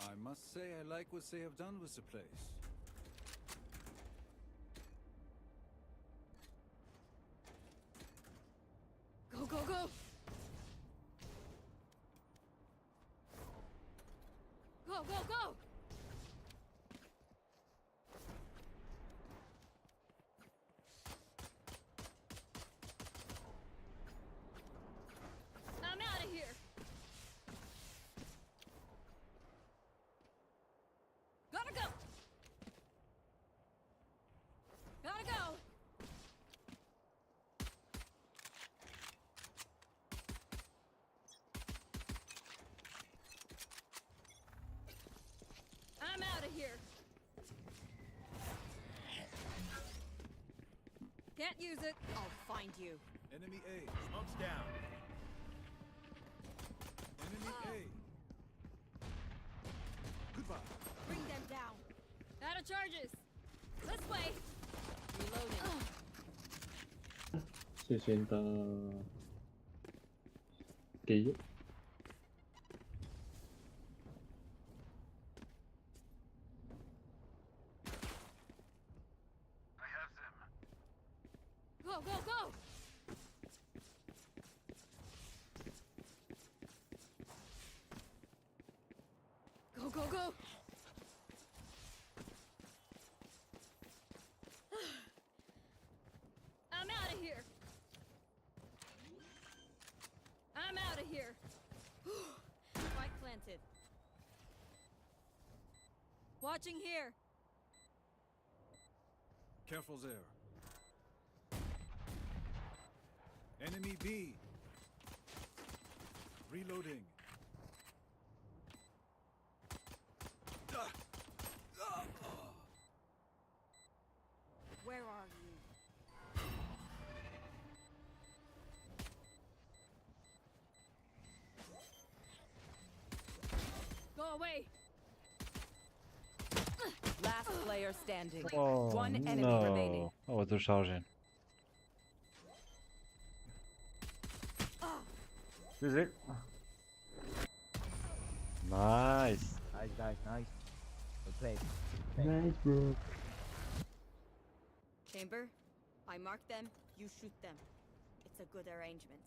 I must say I like what they have done with the place. Go, go, go! Go, go, go! I'm out of here! Gotta go! Gotta go! I'm out of here! Can't use it. I'll find you. Enemy A. Smoke's down. Enemy A. Goodbye. Bring them down. Out of charges. This way. Reloading. 60 que yo. I have them. Go, go, go! Go, go, go! I'm out of here! I'm out of here! Spike planted. Watching here! Careful there. Enemy B. Reloading. Where are you? Go away! Last player standing. Oh, One enemy no. remaining. O tu chargé. Güzel. Nice. Nice. Well played. Nice bro. Chamber, I mark them, you shoot them. It's a good arrangement.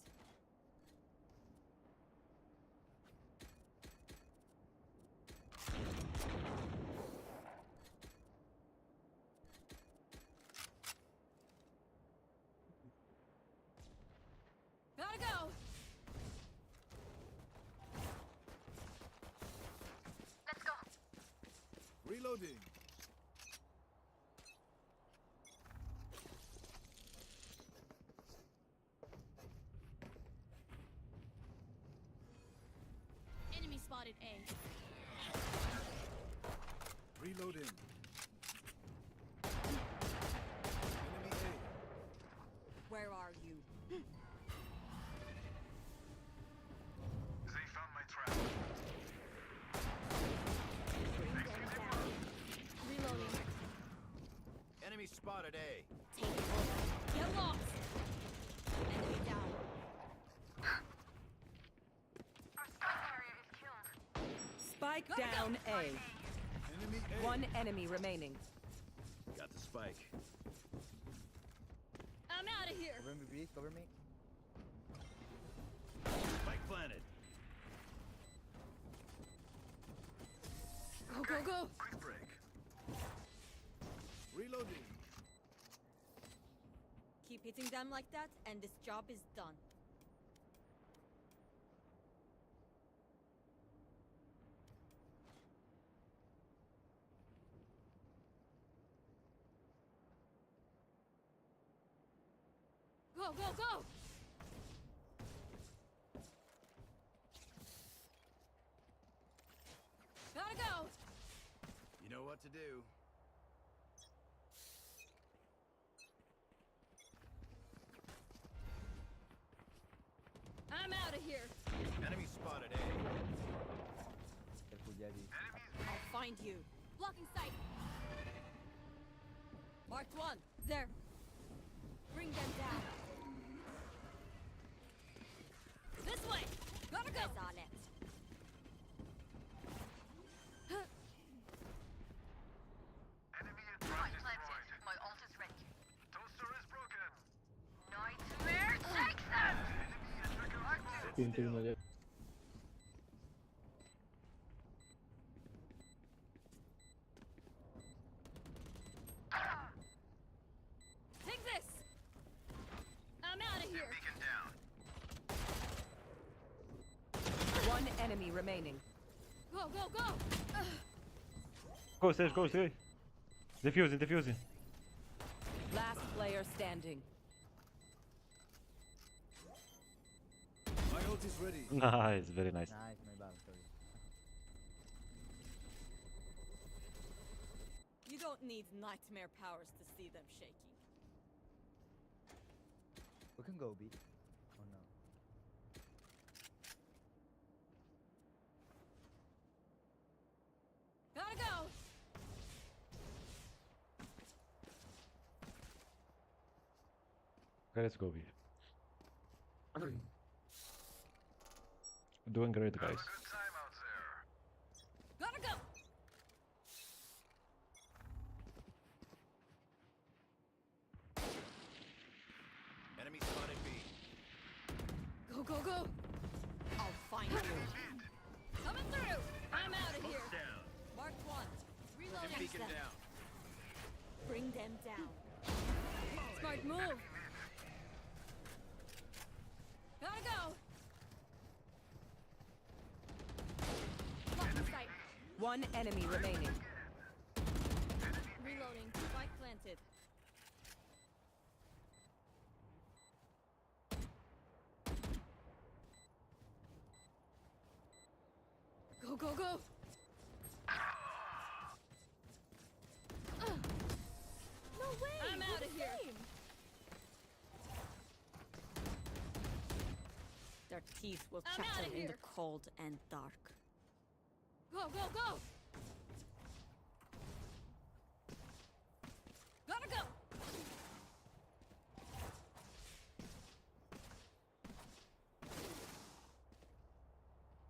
Gotta go! Let's go! Reloading. Enemy spotted A. Reloading. Enemy A. Where are you? They found my trap. Bring them down. Reloading. Enemy spotted A. Take it over. Get lost! Enemy down. Spike Gotta go. down A. Enemy A. One enemy remaining. Got the spike. I'm out of here! Cover me, please. Cover me. Spike planted. Go, go, go! Quick break. Reloading. Keep hitting them like that, and this job is done. Go, go, go! Gotta go! You know what to do. I'm out of here! Enemy spotted A. Careful, Jazzy. I'll find you. Blocking sight! Marked one. There. Bring them down. This way! Gotta go! That's all it. Pintunya aja. Take this. I'm out of here. One enemy remaining. Go, go, go. Go, Sage, go, Sage. Defusing, defusing. Last player standing. My ult is ready. Nice, very nice. Nice, my bad, sorry. You don't need nightmare powers to see them shaking. We can go B. Oh no. Gotta go. Okay, let's go B. Doing great, guys. Gotta go. Enemy spotted B. Go, go, go. I'll find you. Coming through. I'm out of here. Down. Marked one. Reloading. Beacon down. Bring them down. Smart move. Gotta go. Lock in sight. One enemy remaining. Reloading. Spike planted. Go, go, go. No way. I'm out of here. Their teeth will I'm chatter outta in the here. cold and dark. Go, go, go. Gotta go.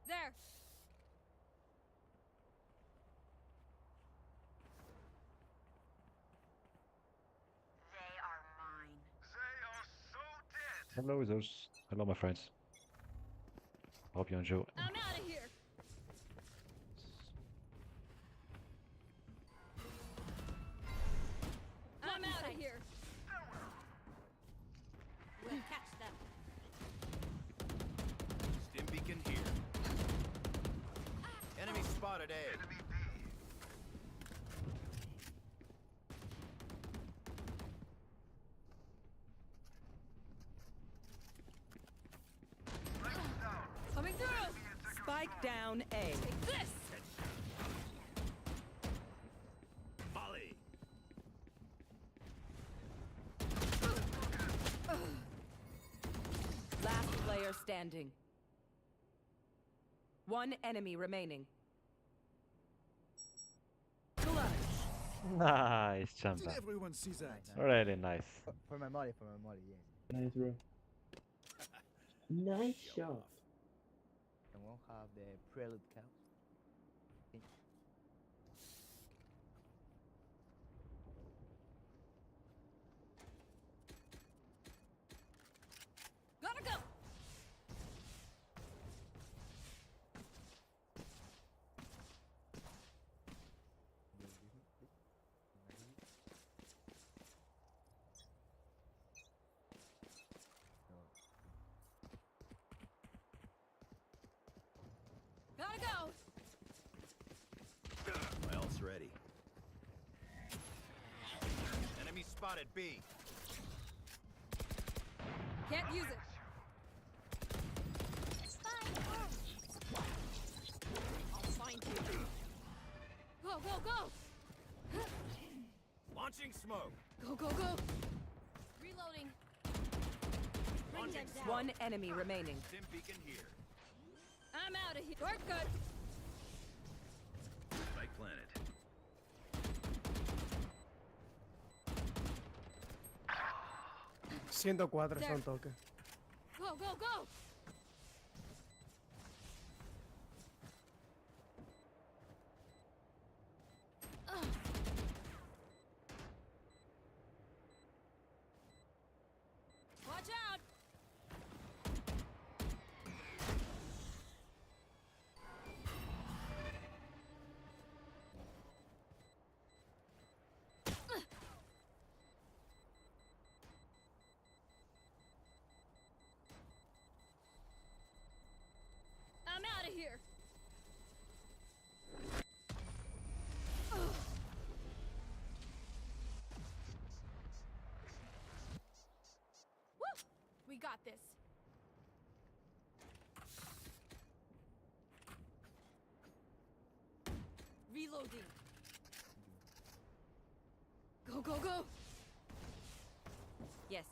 There. They are mine. Hello, users. Hello, my friends. Hope you enjoy. I'm out of here. I'm out of here. We'll catch them. Stim beacon here. Enemy spotted A. Coming through. Spike down A. Take this. Volley. Last player standing. One enemy remaining. Clutch. Nice, Did champion. everyone see that? Really nice. For my molly, yes. Nice, bro. Nice shot. And we'll have the prelude cow. Gotta go. Gotta go. My ult's ready. Enemy spotted B. Can't use it. I'll find you. Go, go, go. Launching smoke. Go, go, go. Reloading. Bring them down. One enemy remaining. Stim beacon here. I'm out of here. Shortcut. Spike planted. 104 There. son toques. Go, go, go. Watch out. got this. Reloading. Go, go, go. Yes.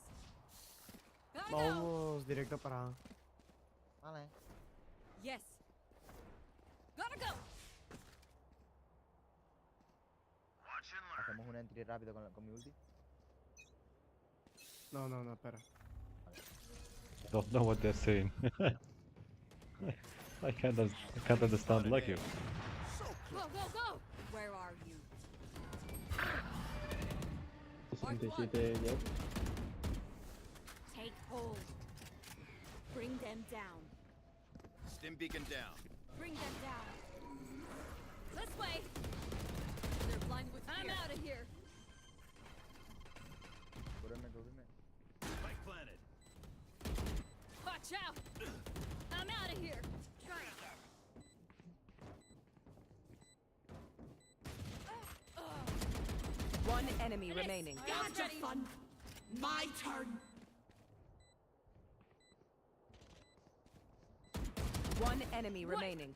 Gotta go. Vamos directo para. Vale. Yes. Gotta go. Hacemos un entry rápido con mi ulti. No, espera. Don't know what they're saying. I can't understand like you. Go, go, go. Where are you? 67 ya. Take hold. Bring them down. Stim beacon down. Bring them down. This way. They're blind with fear. I'm out of here. Cúbreme. Spike planted. Watch out. I'm out of here. Try again. One enemy remaining. Gotcha fun. My turn. One enemy remaining.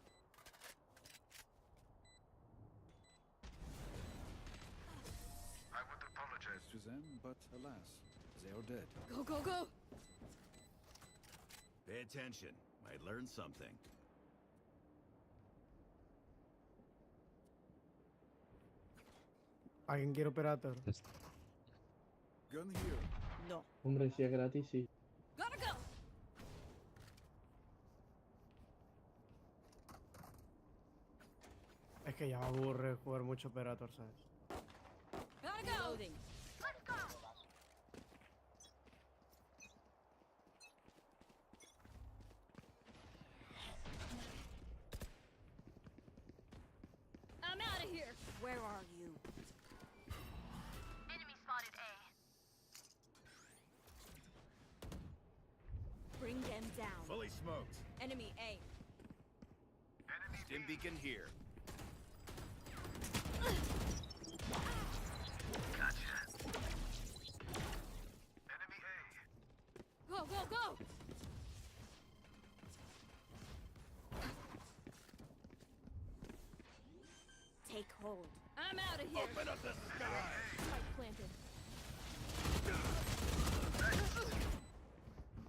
I would apologize to them, but alas, they are dead. Go, go, go. Pay attention. Might learn something. ¿Alguien quiere operator? Just Gun here. No. Hombre, si es gratis, sí. Gotta go. Es que ya aburre jugar mucho operator, ¿sabes? Gotta go. Loading. I'm out of here. Where are you? Enemy spotted A. Bring them down. Fully smoked. Enemy A. Stim beacon here. Go, go, go. Take hold. I'm out of here. Open up the sky. Spike planted.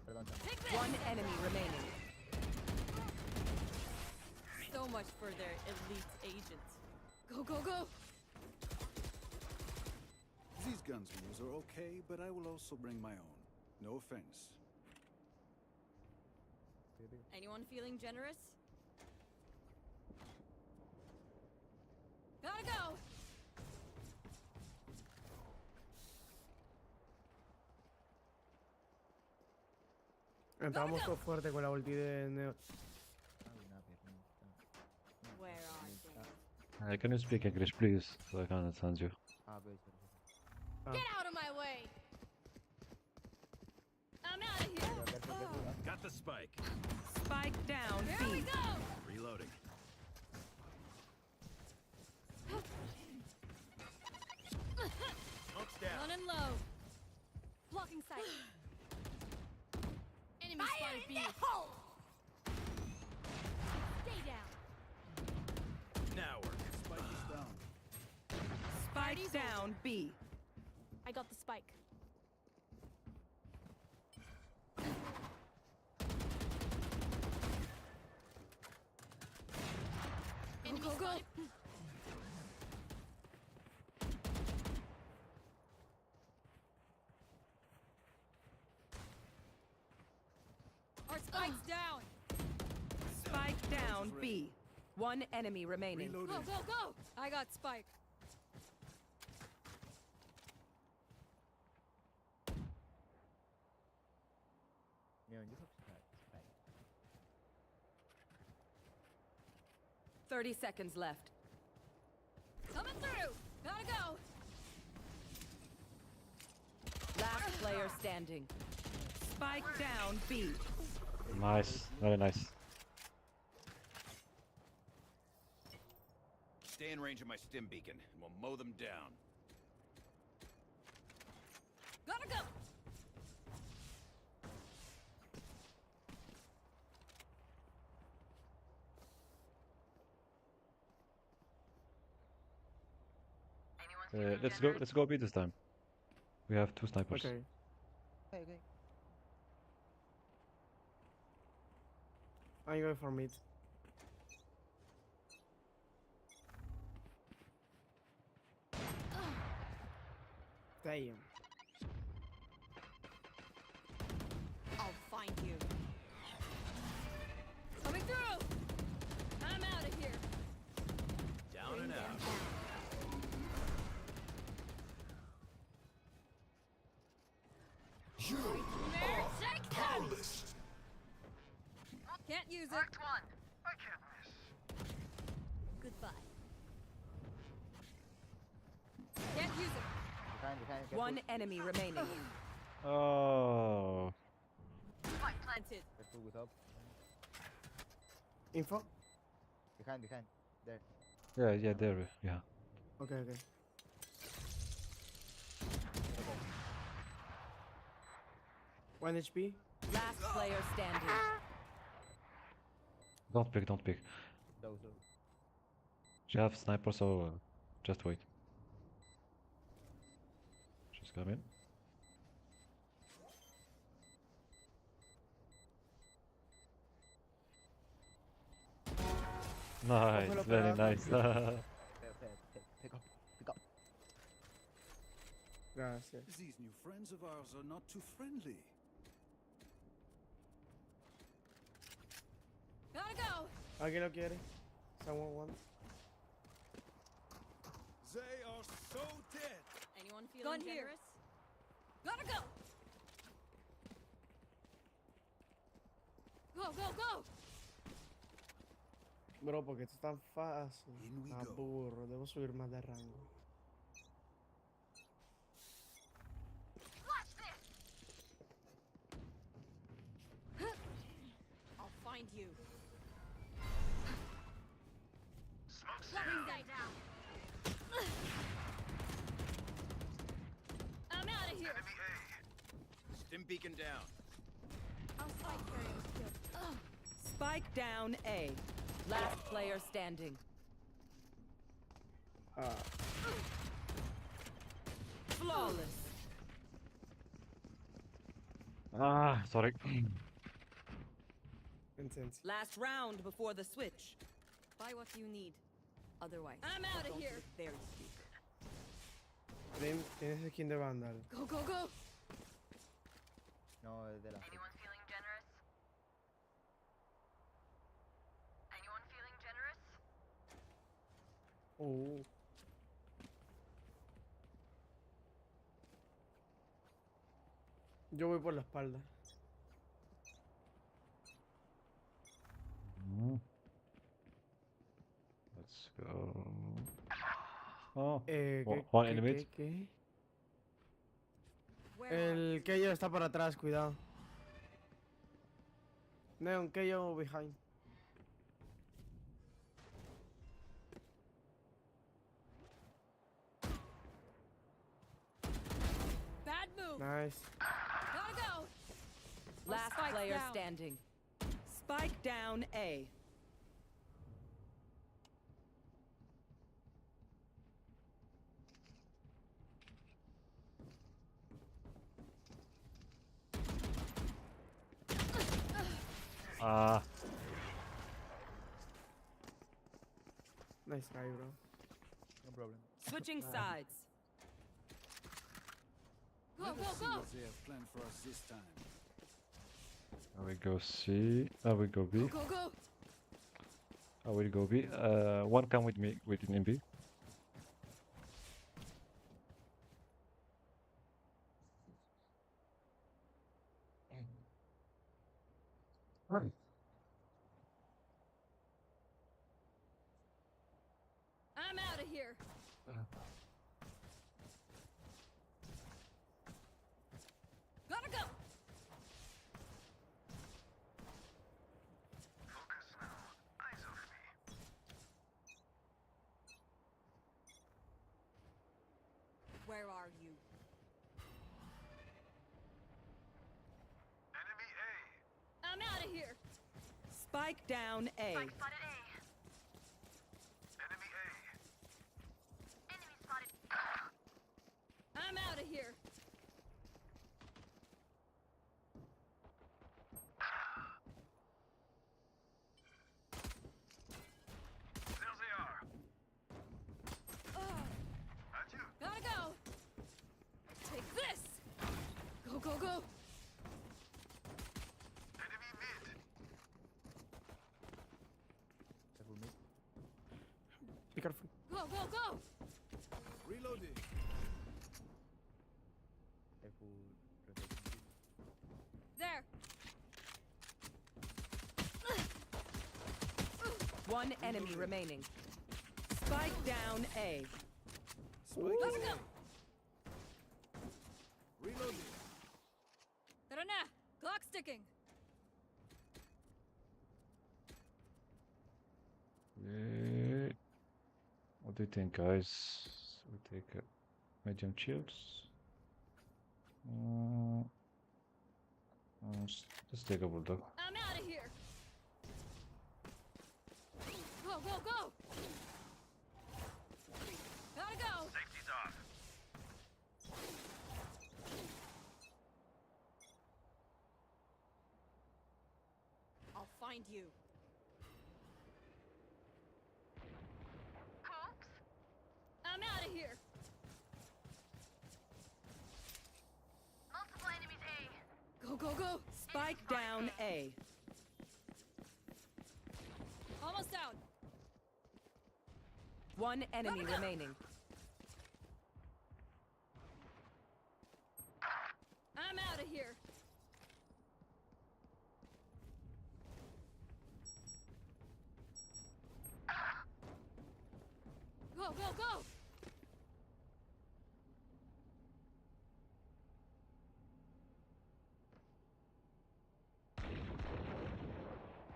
Perdón, Chan. Take this. One enemy remaining. So much for their elite agents. Go, go, go. These guns we use are okay, but I will also bring my own. No offense. Anyone feeling generous? Gotta go. Entramos todo fuerte con la ulti de Neo. Ay, una piernita. Where are they? can you speak English, please, so I can understand you. Ah, ok, sorry. Get out of my way. I'm out of here. Got the spike. Spike down Here we B. go. Reloading. Smoke's down. Running low. Blocking sight. Enemy spotted B. Stay down. Now we're Spike is down. Spike down B. I got the spike. Go, go, go. Our spike's down. Spike down B. One enemy remaining. Go, Reloading. go, go. I got spike. Neo, you have spike. 30 seconds left. Coming through. Gotta go. Last player standing. Spike down B. Nice, very nice. Stay in range of my stim beacon, and we'll mow them down. Gotta go. Let's go B this time. We have 2 snipers. Okay. Okay. I'm going for mid. Damn. I'll find you. Coming through. I'm out of here. Down and out. Can't use it. Goodbye. Can't use it. Behind. One enemy remaining. Oh. Planted. Careful with up. Info? Behind. There. Yeah, there. Yeah. Okay. One HP. Last player standing. Don't pick. Those. She have sniper, so just wait. She's coming. Nice, Ojalá very pegado. nice. Pick up. Gracias. These new friends of ours are not too friendly. Gotta go. ¿Alguien lo quiere? Someone wants. They are so dead. Anyone feeling generous? Gotta go. Go. Bro, porque esto es tan fácil. In we go. Aburro, debo subir más de rango. I'll find you. Bring that down. I'm out of here. Stim beacon down. I'll fight carrier. Spike down A. Last player standing. Flawless. Ah, sorry. Intense. Last round before the switch. Buy what you need. Otherwise, I'm out of don't here. be very speak. Dream, tienes skin de Vandal. Go. No, es de la. Oh. Yo voy por la espalda. Let's go. Oh, ¿Qué, one in the mid. qué? Where are El Keio está para atrás, cuidado. Neon, Keio behind. Bad move. Nice. Gotta go. Last spike's player down. standing. Spike down A. Ah, Nice try, bro. No problem. Switching sides. Go. Let us see what they have planned for us this time. I will go C. I will go B. Go. I will go B. One come with me within B. I'm out of here. Gotta go. Where are you? I'm out of here. Spike down A. careful. Go, go, go! Reloading. Careful. Rotating. There! One enemy remaining. Spike down A. Spike Go, is go, go! in. Reloading. Tarana! Clock sticking! Yeah. What do you think, guys? We take medium shields. Let's take a bulldog. I'm out of here! Go, go, go! Gotta go! Safety's off. I'll find you. I'm out of here! Multiple enemies A. Go, go, go! Spike down A. Almost down! One enemy remaining. I'm out of here! Go, go, go!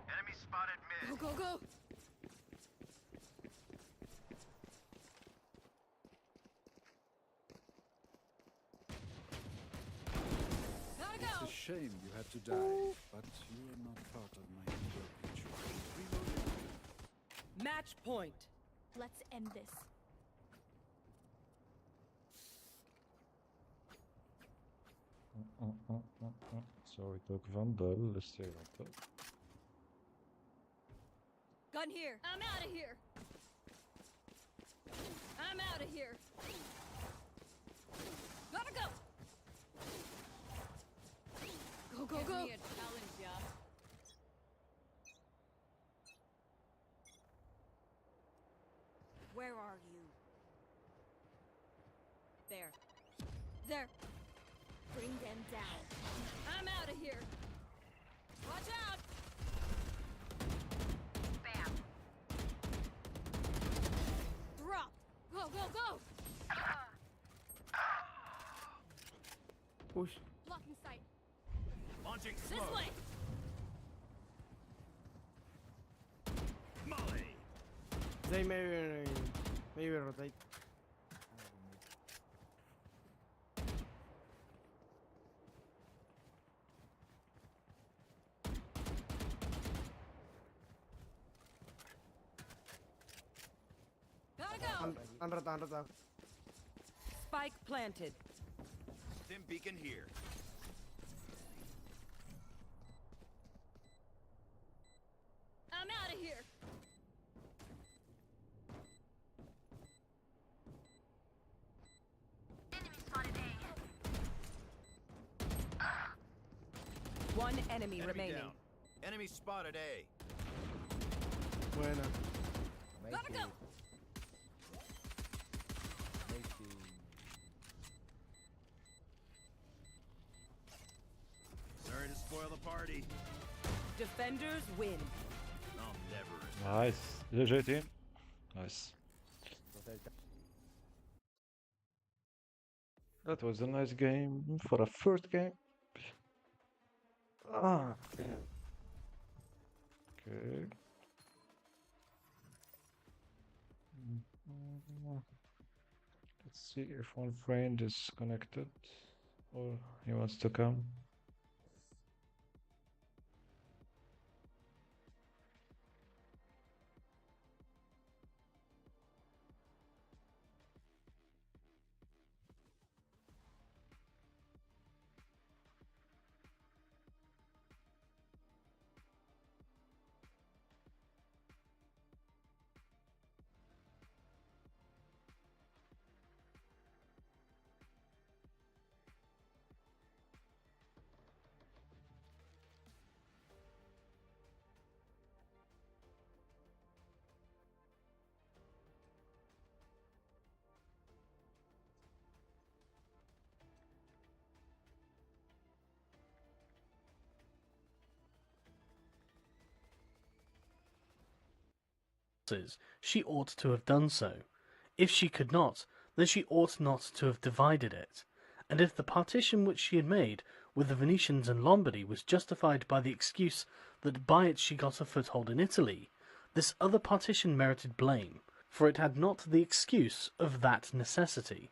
Enemy spotted mid. Go, go, go! Gotta go! It's a shame you had to die, but you are not part of my future. Reloading. Match point. Let's end this. Sorry, took Vandal. Let's take Vandal. Gun here! I'm out of here! I'm out of here! Gotta go! Go, go, go! Give me a challenge, yeah. Where are you? There. There! Bring them down. I'm out of here! Watch out! Bam. Drop! Go, go, go! Push. Blocking sight! Launching This smoke. way! Molly. They maybe rotate. Gotta go! Han rotado. Spike planted. Stim beacon here. I'm out of here! Enemy spotted A. One enemy Enemy remaining. down. Enemy spotted A. Buena. Gotta go! Sorry to spoil the party. Defenders win. I'll never. Nice. GG team. Nice. That was a nice game for a first game. Ah. Okay. Let's see if one friend is connected or he wants to come. she ought to have done so. If she could not, then she ought not to have divided it. And if the partition which she had made with the Venetians and Lombardy was justified by the excuse that by it she got a foothold in Italy, this other partition merited blame, for it had not the excuse of that necessity.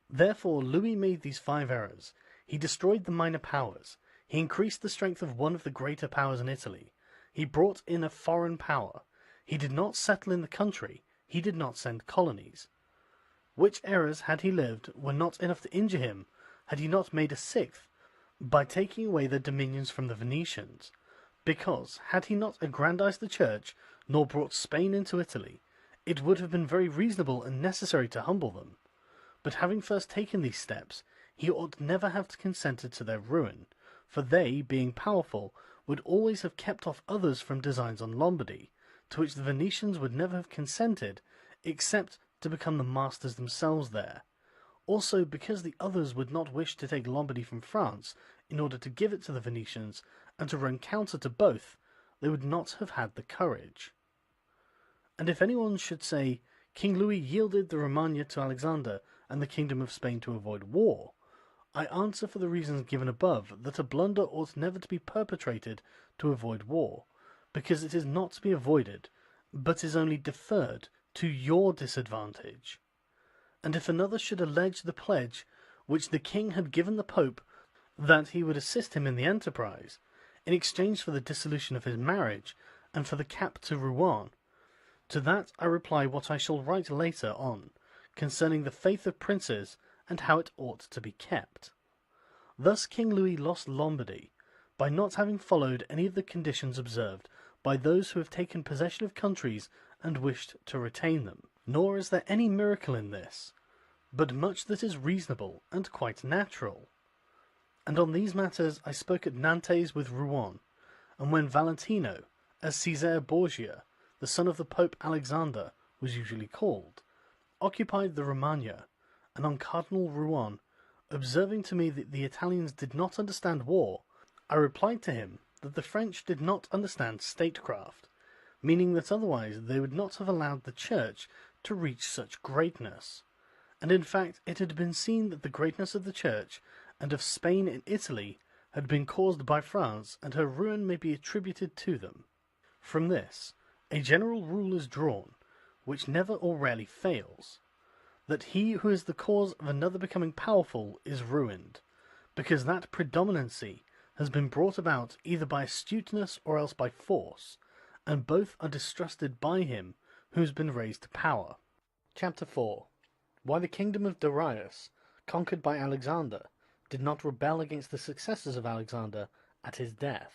Therefore Louis made these 5 errors. He destroyed the minor powers. He increased the strength of one of the greater powers in Italy. He brought in a foreign power. He did not settle in the country. He did not send colonies. Which errors, had he lived, were not enough to injure him, had he not made a 6th, by taking away the dominions from the Venetians. Because, had he not aggrandized the church, nor brought Spain into Italy, it would have been very reasonable and necessary to humble them. But having first taken these steps, he ought never have consented to their ruin, for they, being powerful, would always have kept off others from designs on Lombardy, to which the Venetians would never have consented, except to become the masters themselves there. Also because the others would not wish to take Lombardy from France in order to give it to the Venetians, and to run counter to both, they would not have had the courage. And if anyone should say, King Louis yielded the Romagna to Alexander and the kingdom of Spain to avoid war, I answer for the reasons given above that a blunder ought never to be perpetrated to avoid war, because it is not to be avoided, but is only deferred to your disadvantage. And if another should allege the pledge which the king had given the Pope that he would assist him in the enterprise, in exchange for the dissolution of his marriage and for the cap to Rouen, to that I reply what I shall write later on, concerning the faith of princes and how it ought to be kept. Thus King Louis lost Lombardy, by not having followed any of the conditions observed by those who have taken possession of countries and wished to retain them. Nor is there any miracle in this, but much that is reasonable and quite natural. And on these matters I spoke at Nantes with Rouen, and when Valentino, as Cesare Borgia, the son of the Pope Alexander, was usually called, occupied the Romagna, and on Cardinal Rouen, observing to me that the Italians did not understand war, I replied to him that the French did not understand statecraft, meaning that otherwise they would not have allowed the Church to reach such greatness. And in fact it had been seen that the greatness of the Church and of Spain in Italy had been caused by France, and her ruin may be attributed to them. From this, a general rule is drawn, which never or rarely fails, that he who is the cause of another becoming powerful is ruined, because that predominancy has been brought about either by astuteness or else by force, and both are distrusted by him who has been raised to power. Chapter 4. Why the kingdom of Darius, conquered by Alexander, did not rebel against the successors of Alexander at his death.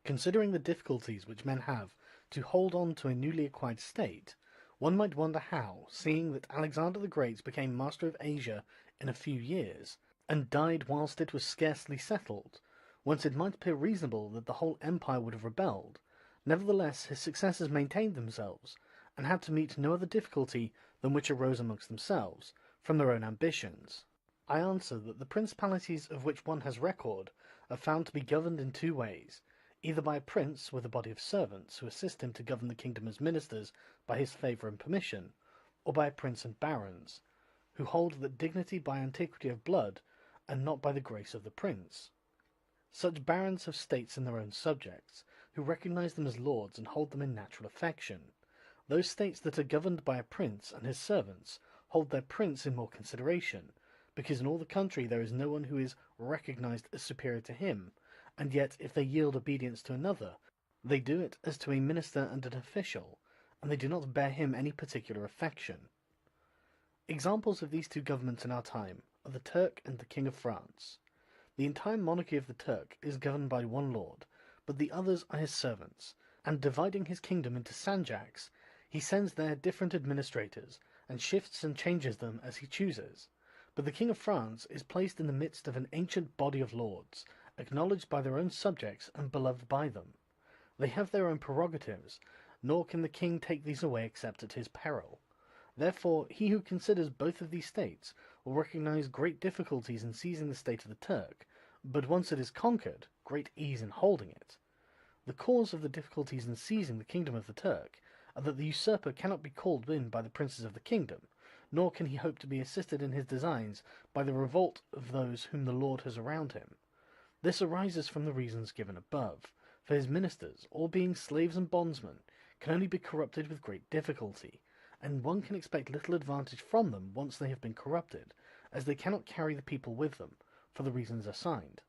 Considering the difficulties which men have to hold on to a newly acquired state, one might wonder how, seeing that Alexander the Great became master of Asia in a few years, and died whilst it was scarcely settled, whence it might appear reasonable that the whole empire would have rebelled, nevertheless his successors maintained themselves, and had to meet no other difficulty than which arose amongst themselves, from their own ambitions. I answer that the principalities of which one has record are found to be governed in 2 ways, either by a prince with a body of servants who assist him to govern the kingdom as ministers by his favour and permission, or by a prince and barons, who hold that dignity by antiquity of blood, and not by the grace of the prince. Such barons have states in their own subjects, who recognise them as lords and hold them in natural affection. Those states that are governed by a prince and his servants hold their prince in more consideration, because in all the country there is no one who is recognised as superior to him, and yet if they yield obedience to another, they do it as to a minister and an official, and they do not bear him any particular affection. Examples of these 2 governments in our time are the Turk and the King of France. The entire monarchy of the Turk is governed by one lord, but the others are his servants, and dividing his kingdom into sanjaks, he sends there different administrators, and shifts and changes them as he chooses. But the King of France is placed in the midst of an ancient body of lords, acknowledged by their own subjects and beloved by them. They have their own prerogatives, nor can the king take these away except at his peril. Therefore, he who considers both of these states will recognize great difficulties in seizing the state of the Turk, but once it is conquered, great ease in holding it. The cause of the difficulties in seizing the kingdom of the Turk and that the usurper cannot be called in by the princes of the kingdom, nor can he hope to be assisted in his designs by the revolt of those whom the Lord has around him. This arises from the reasons given above, for his ministers, all being slaves and bondsmen, can only be corrupted with great difficulty, and one can expect little advantage from them once they have been corrupted, as they cannot carry the people with them, for the reasons assigned.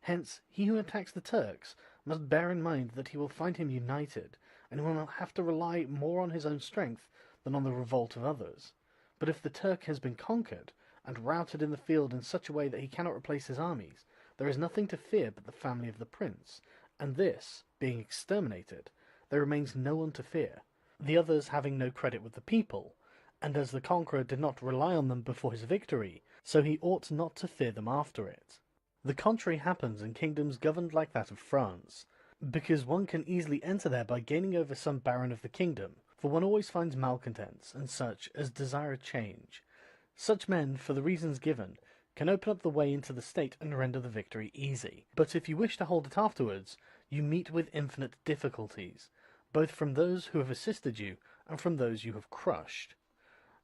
Hence, he who attacks the Turks must bear in mind that he will find him united, and will have to rely more on his own strength than on the revolt of others. But if the Turk has been conquered, and routed in the field in such a way that he cannot replace his armies, there is nothing to fear but the family of the prince, and this, being exterminated, there remains no one to fear, the others having no credit with the people, and as the conqueror did not rely on them before his victory, so he ought not to fear them after it. The contrary happens in kingdoms governed like that of France, because one can easily enter there by gaining over some baron of the kingdom, for one always finds malcontents and such as desire a change. Such men, for the reasons given, can open up the way into the state and render the victory easy. But if you wish to hold it afterwards, you meet with infinite difficulties, both from those who have assisted you and from those you have crushed.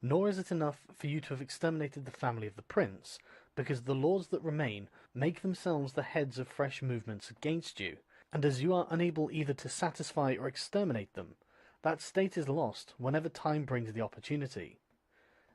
Nor is it enough for you to have exterminated the family of the prince, because the lords that remain make themselves the heads of fresh movements against you, and as you are unable either to satisfy or exterminate them, that state is lost whenever time brings the opportunity.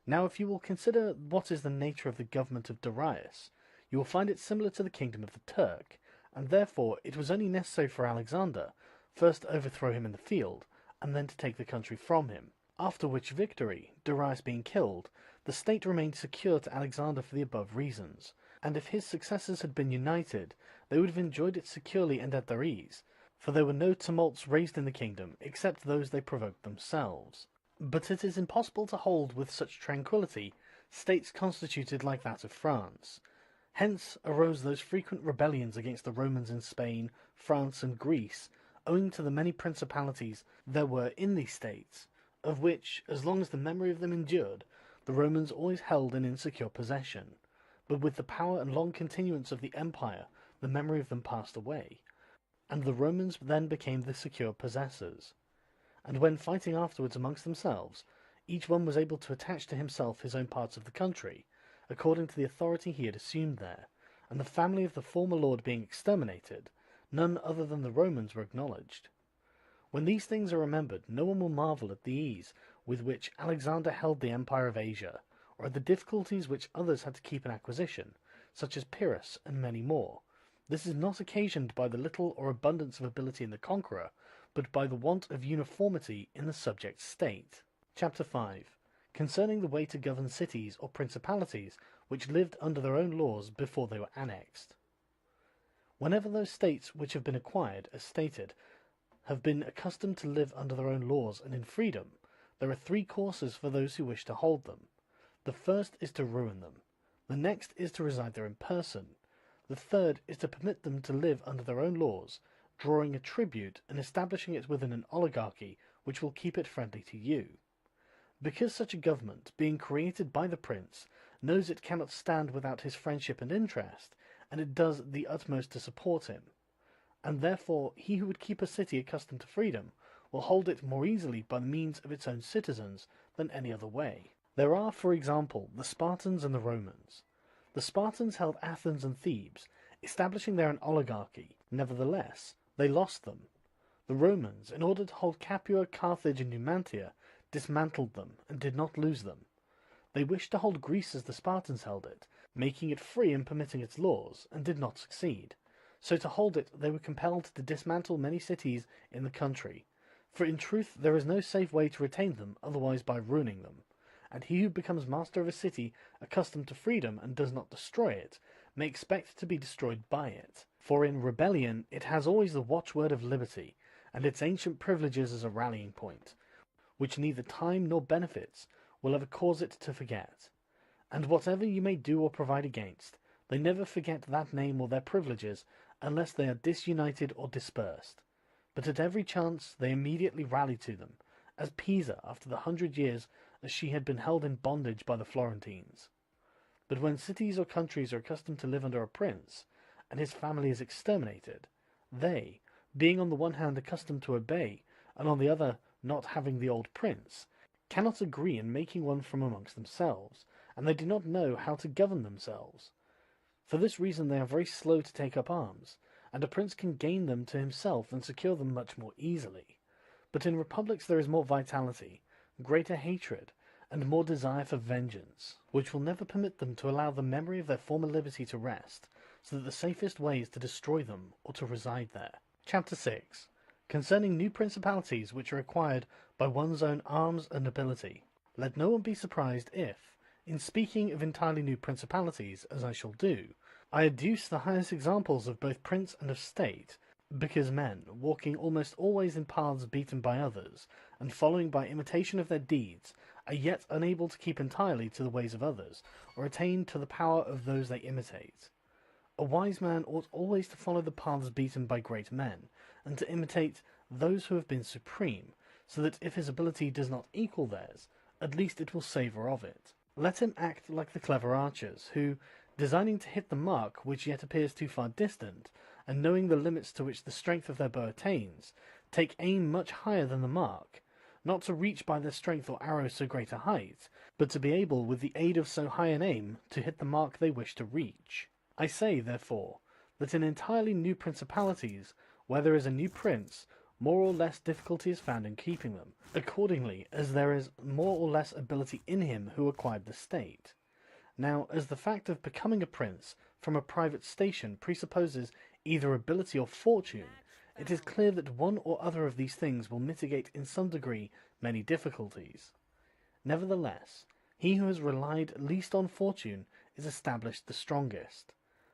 Now if you will consider what is the nature of the government of Darius, you will find it similar to the kingdom of the Turk, and therefore it was only necessary for Alexander first to overthrow him in the field, and then to take the country from him, after which victory, Darius being killed, the state remained secure to Alexander for the above reasons, and if his successors had been united, they would have enjoyed it securely and at their ease, for there were no tumults raised in the kingdom except those they provoked themselves. But it is impossible to hold with such tranquillity states constituted like that of France. Hence arose those frequent rebellions against the Romans in Spain, France, and Greece, owing to the many principalities there were in these states, of which, as long as the memory of them endured, the Romans always held an insecure possession. But with the power and long continuance of the empire, the memory of them passed away, and the Romans then became the secure possessors. And when fighting afterwards amongst themselves, each one was able to attach to himself his own parts of the country, according to the authority he had assumed there, and the family of the former lord being exterminated, none other than the Romans were acknowledged. When these things are remembered, no one will marvel at the ease with which Alexander held the empire of Asia, or at the difficulties which others had to keep in acquisition, such as Pyrrhus and many more. This is not occasioned by the little or abundance of ability in the conqueror, but by the want of uniformity in the subject state. Chapter 5. Concerning the way to govern cities or principalities which lived under their own laws before they were annexed. Whenever those states which have been acquired, as stated, have been accustomed to live under their own laws and in freedom, there are three courses for those who wish to hold them. The first is to ruin them. The next is to reside there in person. The third is to permit them to live under their own laws, drawing a tribute and establishing it within an oligarchy which will keep it friendly to you. Because such a government, being created by the prince, knows it cannot stand without his friendship and interest, and it does the utmost to support him. And therefore he who would keep a city accustomed to freedom will hold it more easily by the means of its own citizens than any other way. There are, for example, the Spartans and the Romans. The Spartans held Athens and Thebes, establishing there an oligarchy. Nevertheless, they lost them. The Romans, in order to hold Capua, Carthage, and Numantia, dismantled them and did not lose them. They wished to hold Greece as the Spartans held it, making it free and permitting its laws, and did not succeed. So to hold it, they were compelled to dismantle many cities in the country. For in truth there is no safe way to retain them otherwise by ruining them. And he who becomes master of a city accustomed to freedom and does not destroy it, may expect to be destroyed by it. For in rebellion it has always the watchword of liberty, and its ancient privileges as a rallying point, which neither time nor benefits will ever cause it to forget. And whatever you may do or provide against, they never forget that name or their privileges unless they are disunited or dispersed. But at every chance they immediately rally to them, as Pisa after the 100 years as she had been held in bondage by the Florentines. But when cities or countries are accustomed to live under a prince, and his family is exterminated, they, being on the one hand accustomed to obey, and on the other not having the old prince, cannot agree in making one from amongst themselves, and they do not know how to govern themselves. For this reason they are very slow to take up arms, and a prince can gain them to himself and secure them much more easily. But in republics there is more vitality, greater hatred, and more desire for vengeance, which will never permit them to allow the memory of their former liberty to rest, so that the safest way is to destroy them or to reside there. Chapter 6. Concerning new principalities which are acquired by one's own arms and ability. Let no one be surprised if, in speaking of entirely new principalities, as I shall do, I adduce the highest examples of both prince and of state, because men, walking almost always in paths beaten by others, and following by imitation of their deeds, are yet unable to keep entirely to the ways of others, or attain to the power of those they imitate. A wise man ought always to follow the paths beaten by great men, and to imitate those who have been supreme, so that if his ability does not equal theirs, at least it will savour of it. Let him act like the clever archers, who, designing to hit the mark which yet appears too far distant, and knowing the limits to which the strength of their bow attains, take aim much higher than the mark, not to reach by their strength or arrow so great a height, but to be able, with the aid of so high an aim, to hit the mark they wish to reach. I say, therefore, that in entirely new principalities, where there is a new prince, more or less difficulty is found in keeping them, accordingly as there is more or less ability in him who acquired the state. Now, as the fact of becoming a prince from a private station presupposes either ability or fortune, it is clear that one or other of these things will mitigate in some degree many difficulties. Nevertheless, he who has relied least on fortune is established the strongest.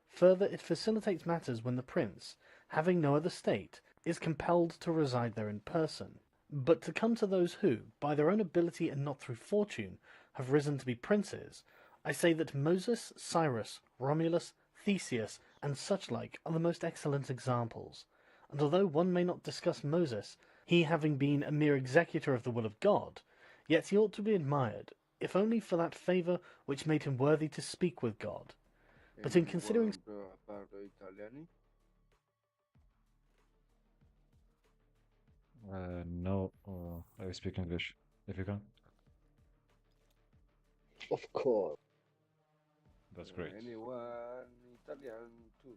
Further, it facilitates matters when the prince, having no other state, is compelled to reside there in person. But to come to those who, by their own ability and not through fortune, have risen to be princes, I say that Moses, Cyrus, Romulus, Theseus, and such like are the most excellent examples. And although one may not discuss Moses, he having been a mere executor of the will of God, yet he ought to be admired, if only for that favour which made him worthy to speak with God. But in considering... No, I speak English, if you can. Of course. That's great. Anyone Italian too?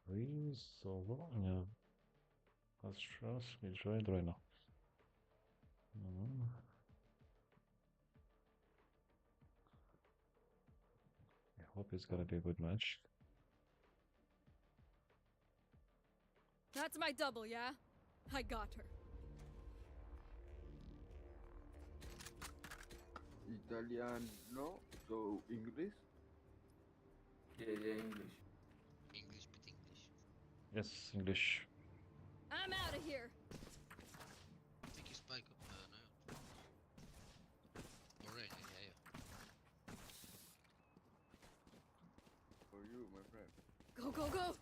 Free solo? Nie. Let's trust me, join right now. I hope it's gonna be a good match. That's my double, yeah? I got her. Italian, no? So English? Yeah, English. English, bit English. Yes, English. I'm out of here. I think you spike up, no. Alright, yeah. For you, my friend. Go, go, go!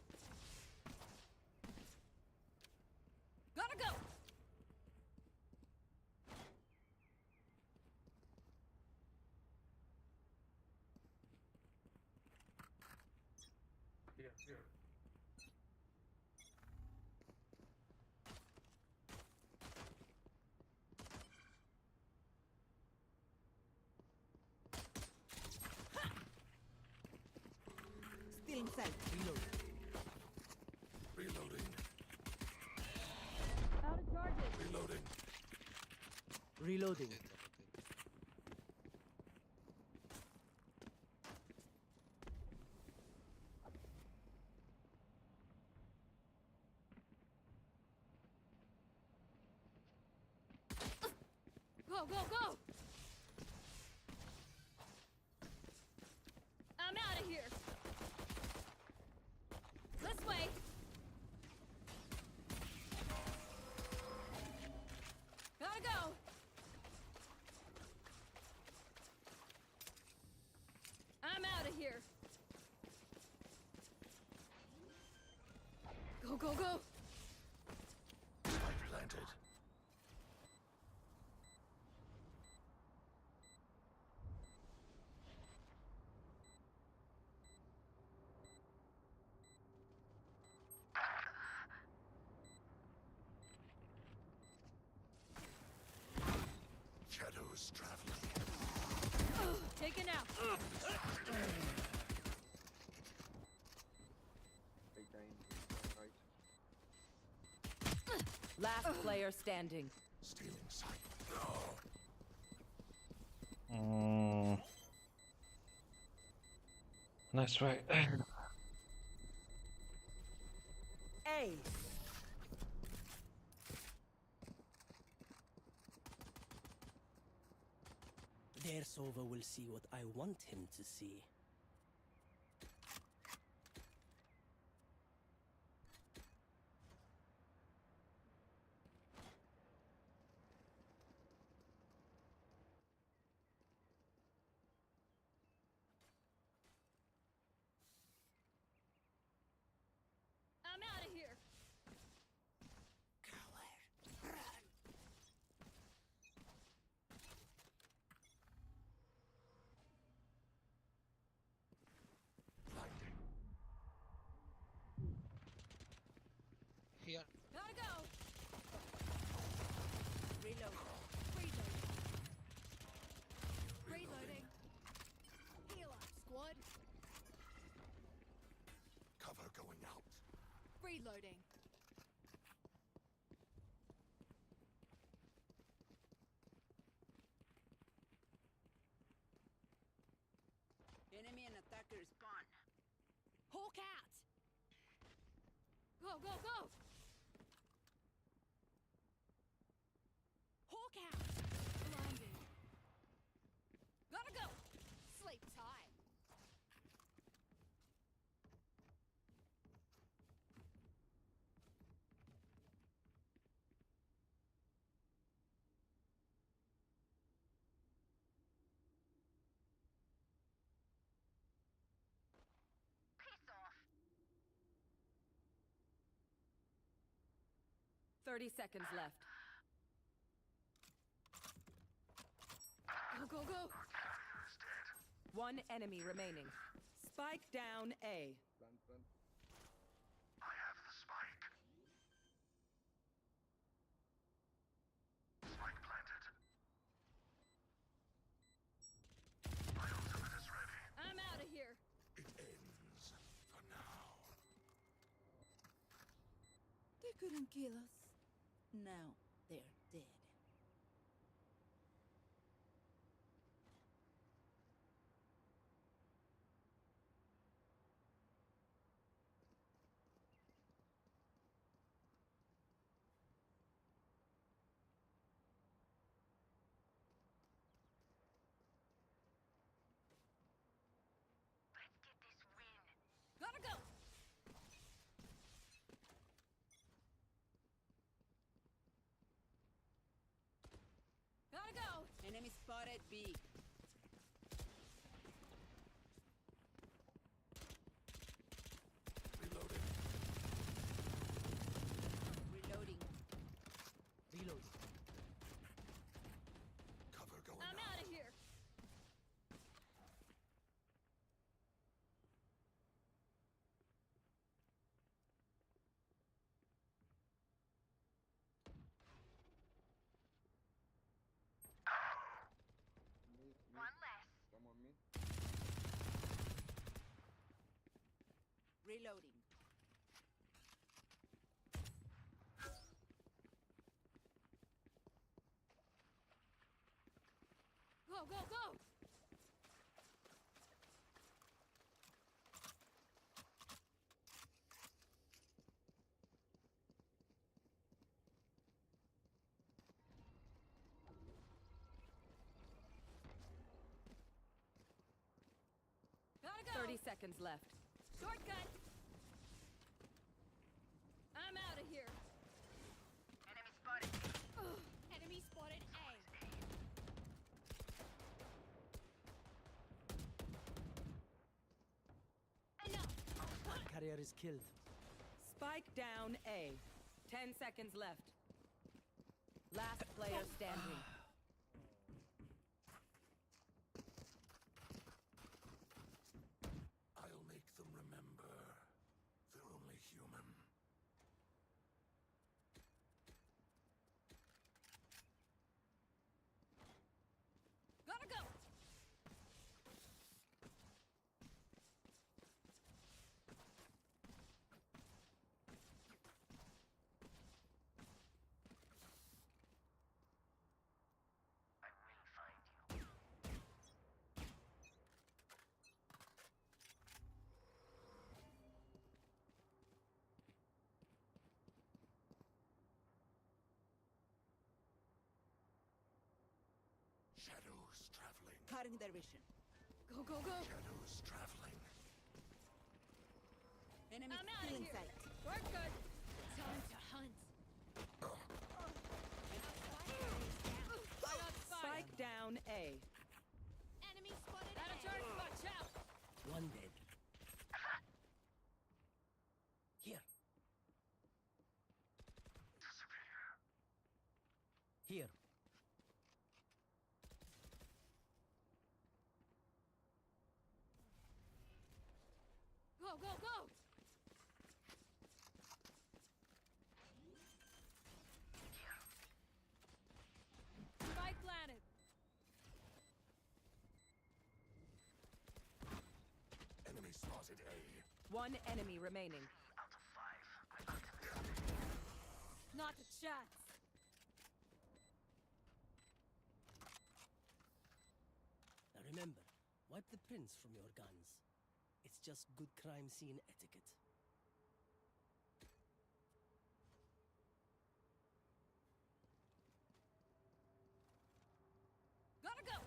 Gotta go! Here. Still inside. Reloading. Out of charges. Reloading. Reloading. Go, go, go! I'm out of here. This way. Gotta go. I'm out of here. Go, go, go. Spike planted. Shadows traveling. Taken out. Right time. Right. Last player standing. Stealing sight. Nice try. A. Their Sova will see what I want him to see. I'm out of here. Here. Gotta go. Reload. Reloading. Reloading. Heal up, squad. Cover going out. Reloading. Enemy and attacker spawn. Hawk out. Go, go, go. Hawk out. Blinded. Gotta go. Sleep tight. Piss off. 30 seconds left. Go, go, go. One enemy remaining. Spike down A. Plant, plant. I have the spike. Spike planted. My ultimate is ready. I'm out of here. It ends for now. They couldn't kill us. Now they're dead. Let's get this win. Gotta go. Gotta go. Enemy spotted B. Reloading. Reloading. Reload. Cover going I'm out. out of here. Mid, mid. One less. Come on, mid. Reloading. Go, go, go. seconds left. Shortcut. I'm out of here. Enemy spotted. Enemy spotted A. Enough. Carrier is killed. Spike down A. 10 seconds left. Last player standing. I'll make them remember. They're only human. Gotta go. I will find you. Shadows traveling. Cutting their vision. Go, go, go. Shadows traveling. Enemy I'm out of here. We're good. Time to hunt. I got spotted. Spike down A. Enemy spotted. Out of turn. Watch out. One dead. Here. Here. Go, go, go. Spike planted. Enemy spotted A. One enemy remaining. Out of 5. I activated. Not a chance. Now remember, wipe the prints from your guns. It's just good crime scene etiquette. Gotta go.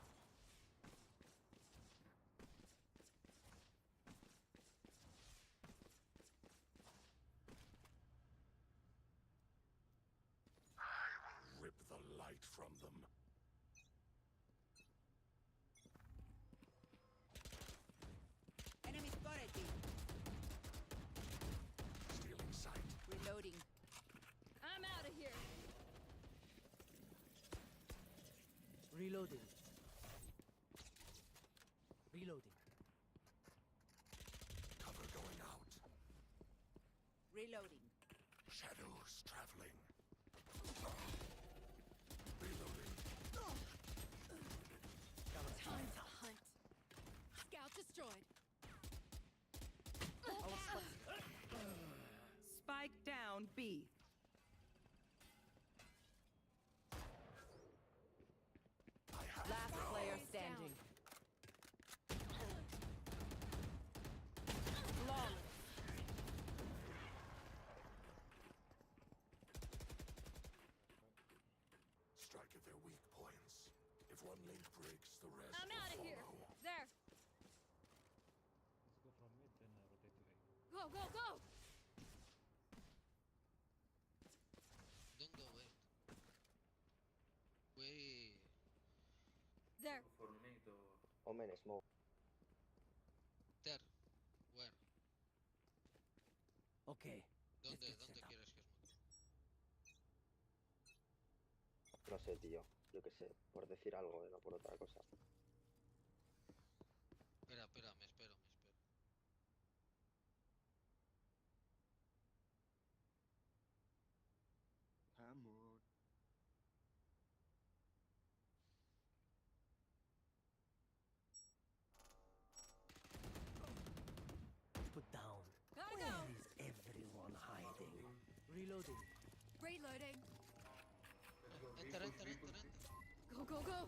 I will rip the light from them. Enemy spotted B. Stealing sight. Reloading. I'm out of here. Reloading. Reloading. Cover going out. Reloading. Shadows traveling. Reloading. Time to hunt. Scout destroyed. Spike down B. I have Last no. player standing. Flawless. Strike at their weak points. If one link breaks, the rest I'm will out of here. follow. There. Let's go from mid, then rotate to A. Go, go, go. Don't go wait. Wait. There. For me to... Omen smoke. There. Where? Okay. ¿Dónde? get ¿Dónde set up. quieres que smoke? No sé, tío. Yo qué sé. Por decir algo, no por otra cosa. Espera, espera, me espero, me espero. Hammer. Put down. Gotta Where go. is everyone hiding? Reloading. Reloading. Enter, enter, enter, enter. Go, go, go.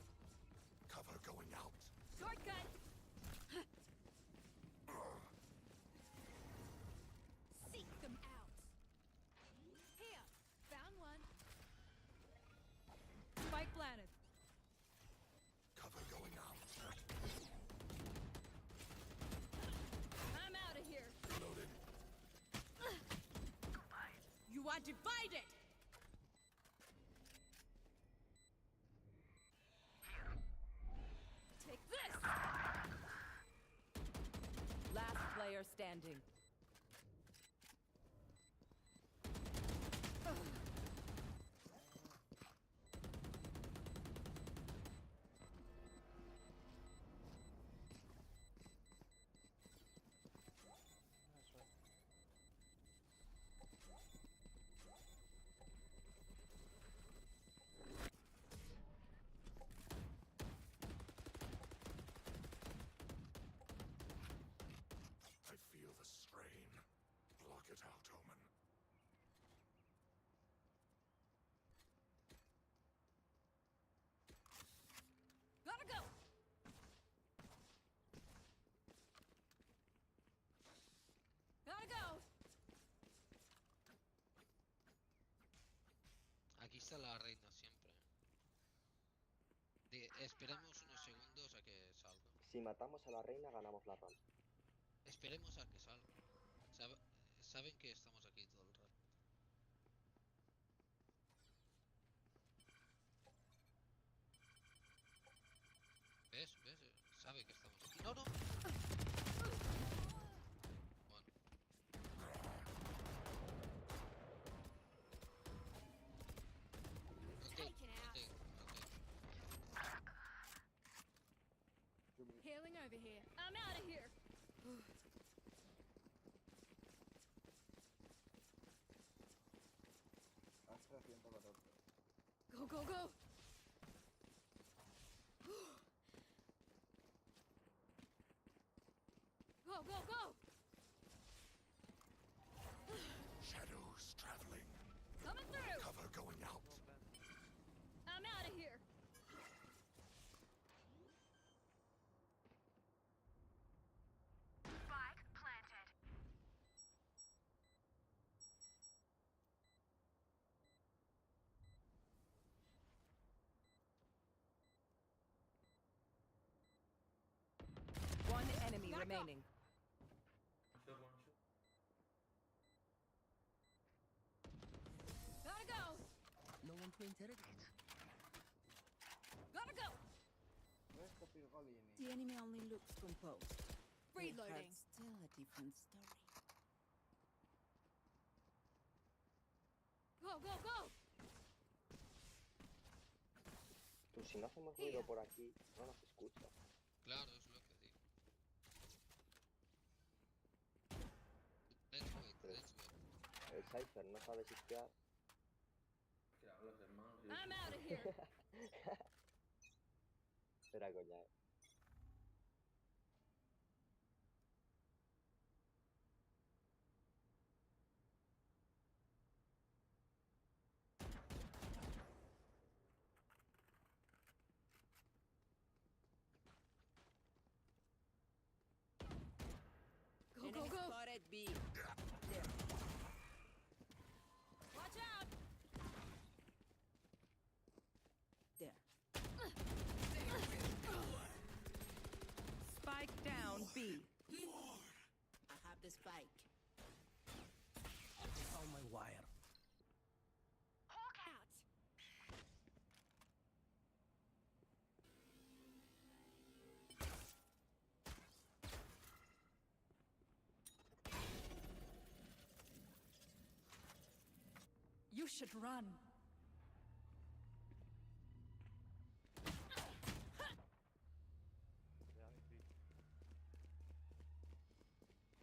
Cover going out. Shortcut. Seek them out. Here. Found one. Spike planted. Cover going out. hide it! Take this! Last player standing. I feel the strain. Block it out, Omen. Gotta go! Gotta go! Aquí está la reina siempre. Esperemos unos segundos a que salga. Si matamos a la reina, ganamos la ronda. Esperemos a que salga. Saben que estamos aquí todo el rato. ¿Ves? ¿Ves? Sabe que estamos aquí. ¡No, no! Bueno. Taken out. Healing over here. I'm out of here. Go, go, go! Go, go, go! Shadows traveling. Coming through! Cover going out. I'm out of here. Spike planted. One enemy Gotta go. remaining. Gotta go! No one to interrogate. Gotta go! The enemy only looks composed. Reloading. But still a different story. Go, go, go! Tú, si no hacemos ruido por aquí, no nos escucha. Claro, es lo que digo. Let's wait, let's wait. El Cypher no sabe sitiar. Que hablas, hermano. Si I'm out of here. Era coña, Go, go, Enemy go! spotted B. Watch out! There. Spike down B. I have the spike. On my wire. Hawk out! You should run.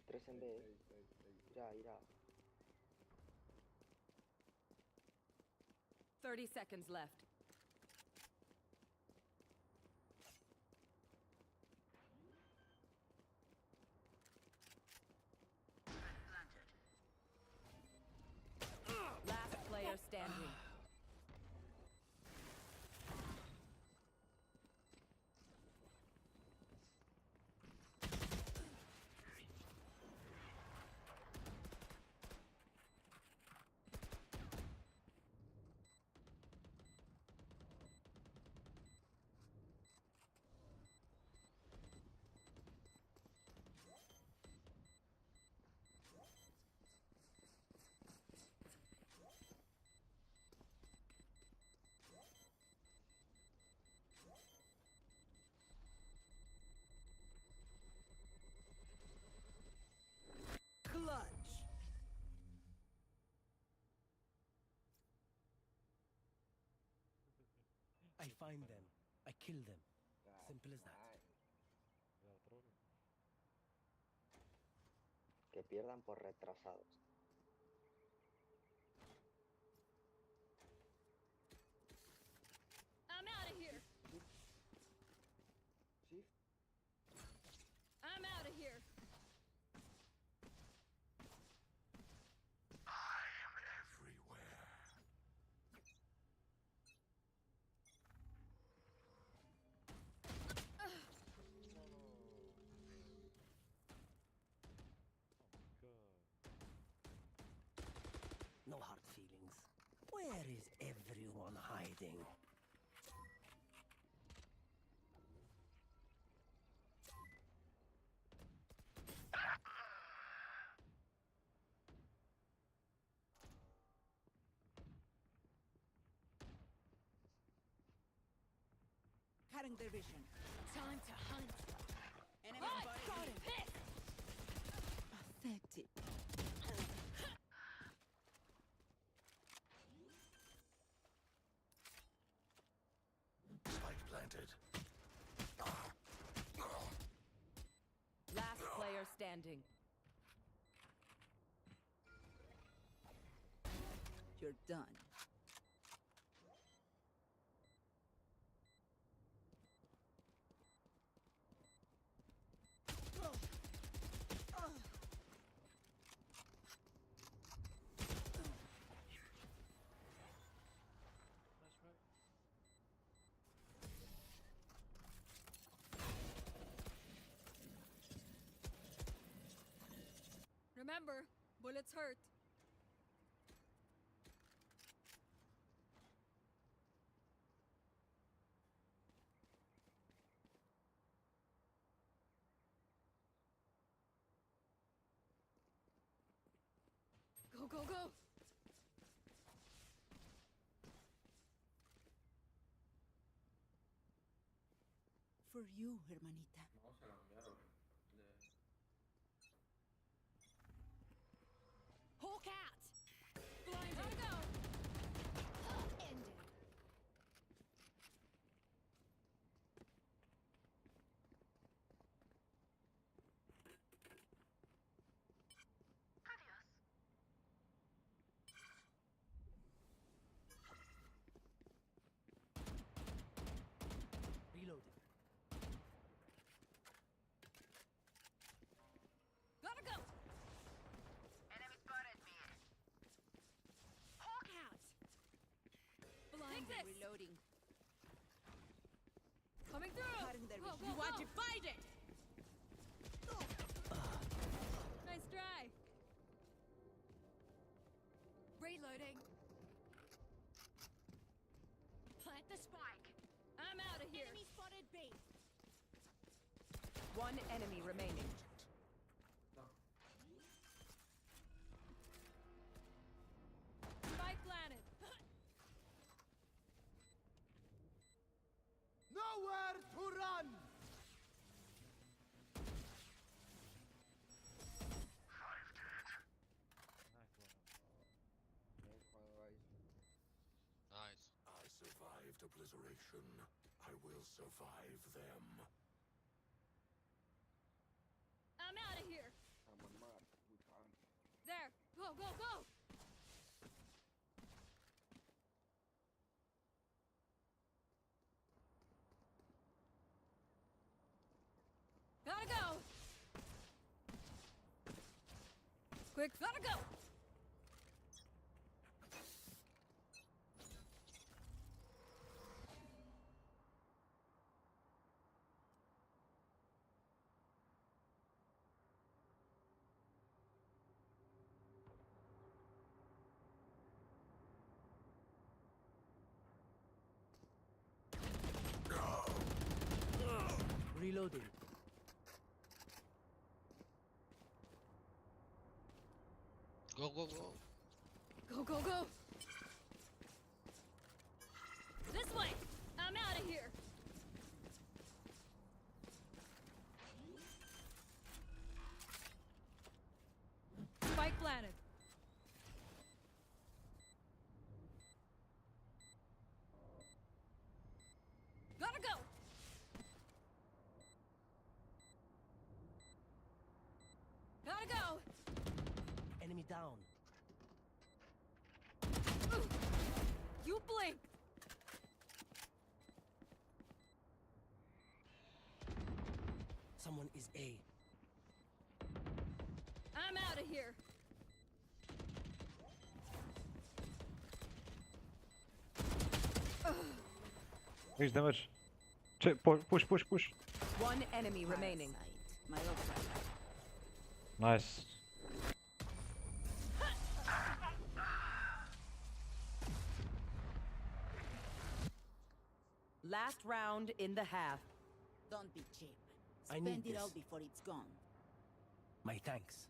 3 en B. Irá, irá. 30 seconds left. Last player standing. I find them. I kill them. Simple as that. Que pierdan por retrasados. I'm out of here. Shift. I'm out of here. I am everywhere. No hard feelings. Where is everyone hiding? Cutting their vision. Time to hunt. Enemy spotted. Got him. Hit. Pathetic. Spike planted. Last player standing. You're done. Remember, bullets hurt. Go, go, go! For you, hermanita. Vamos a cambiarlo. Hawk out! Blinded! Gotta go! Ended. Reloading. Gotta go! Enemy spotted me. Hawk out! Blinded! Reloading. Coming through! Cutting their Go, vision. go, You want go. to fight it? Nice try. Reloading. Plant the spike. I'm out of here. Enemy spotted B. One enemy remaining. Spike planted. Nowhere to run! Nice. I survived obliteration. I will survive them. I'm out of here. There. Go, go, go. Gotta go. Quick, gotta go. Reloading. Go, go, go. Go, go, go. This way. I'm out of here. Spike planted. Enemy down. You blink. Someone is A. I'm out of here. Here's damage. Push. One enemy remaining. My ultra. Nice. Last round in the half. Don't be cheap. I Spend need it all this. before it's gone. My thanks.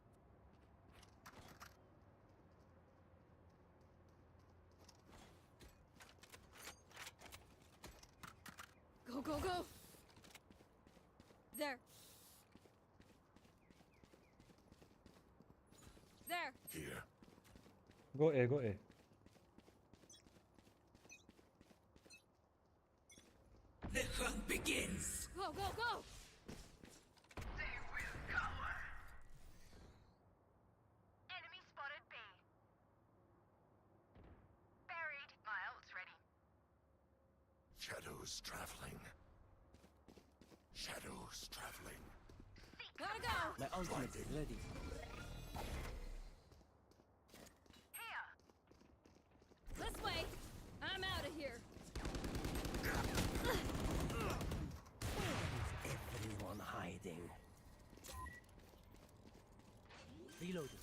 Go, go, go. There. There. Here. Go A. The hunt begins. Go, go, go. They will cower. Enemy spotted B. Buried. My ult's ready. Shadows traveling. Shadows traveling. Gotta go. My ultimate is ready. Here. This way. I'm out of here. Where is everyone hiding? Reloading.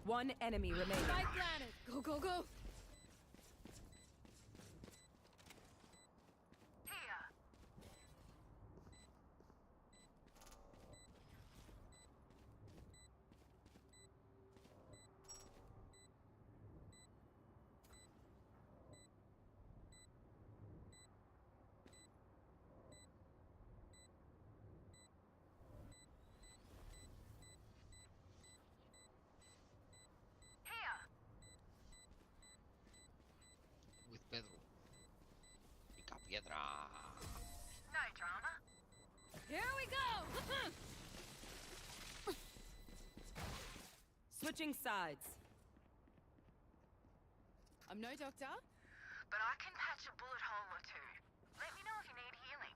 One enemy remaining. Spike planted. Go, go, go. Here. Here. With Pedro. Pica piedra. No drama. Here we go. Switching sides. I'm no doctor. But I can patch a bullet hole or two. Let me know if you need healing.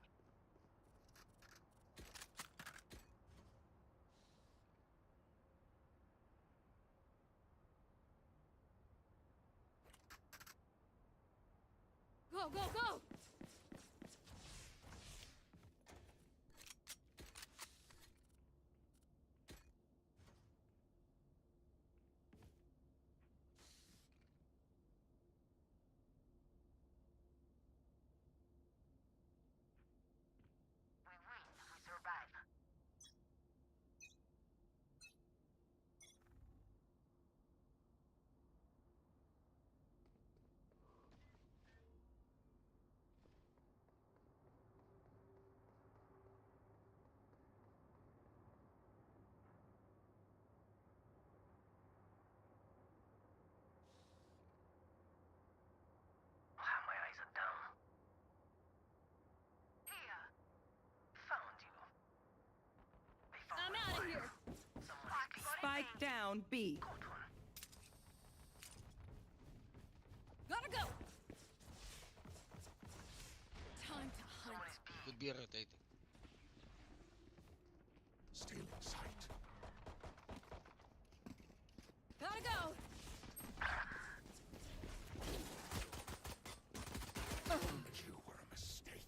Go, go, go. We win. We survive. Wow, my eyes are dumb. Here. Found you. They found I'm my out of wife. here. Spike down B. Gotta go. Time to hunt. Could be rotating. Stealing sight. Gotta go. You were a mistake.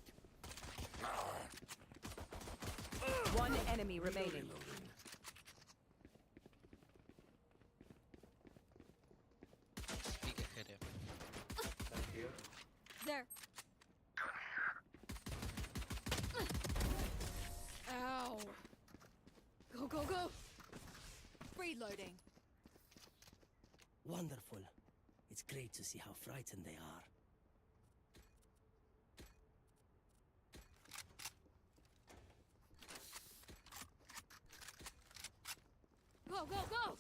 One enemy remaining. Reloading. Speak ahead of There. Ow. Go, go, go. Reloading. Wonderful. It's great to see how frightened they are. Go, go, go.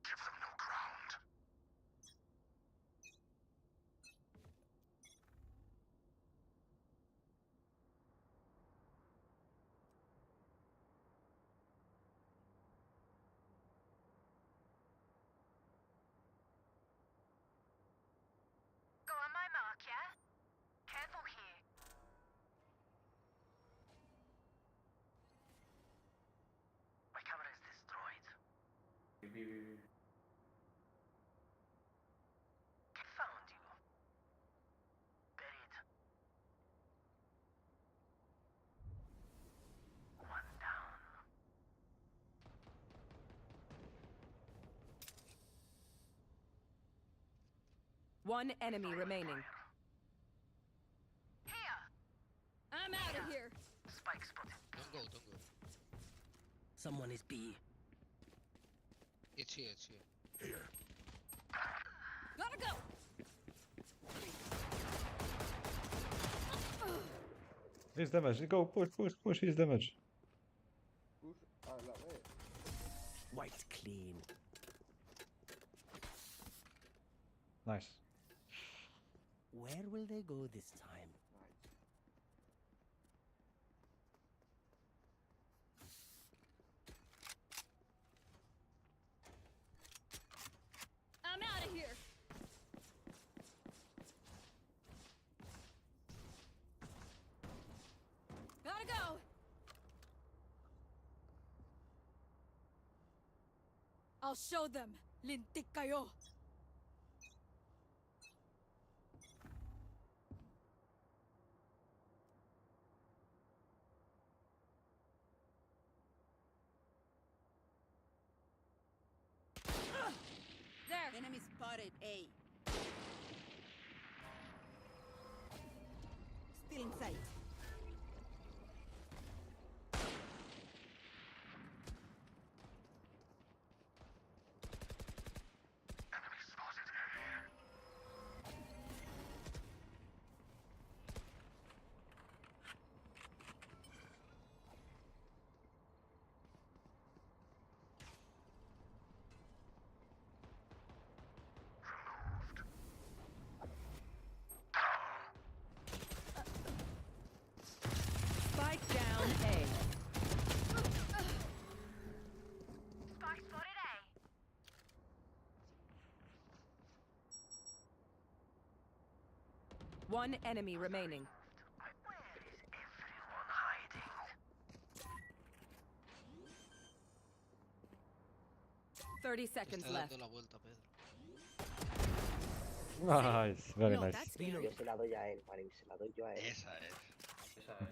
Give them no ground. B. Found you. Buried. One down. One enemy remaining. Here. I'm out of here. Spike spotted. Don't go, don't go. Someone is B. It's here, it's here. Here. Gotta go. His damage. Go, push his damage. Wiped clean. Nice. Where will they go this time? I'm out of here. Gotta go. I'll show them. Lintik kayo. There. Enemy spotted A. Still in sight. Enemy spotted. Spike down A. Spike spotted A. One enemy remaining. Where is everyone hiding? 30 Te seconds está left. dando la vuelta, Pedro. Nice. Very nice. Yo se la doy a él, Marín, se la doy yo a él. Esa es. Esa es.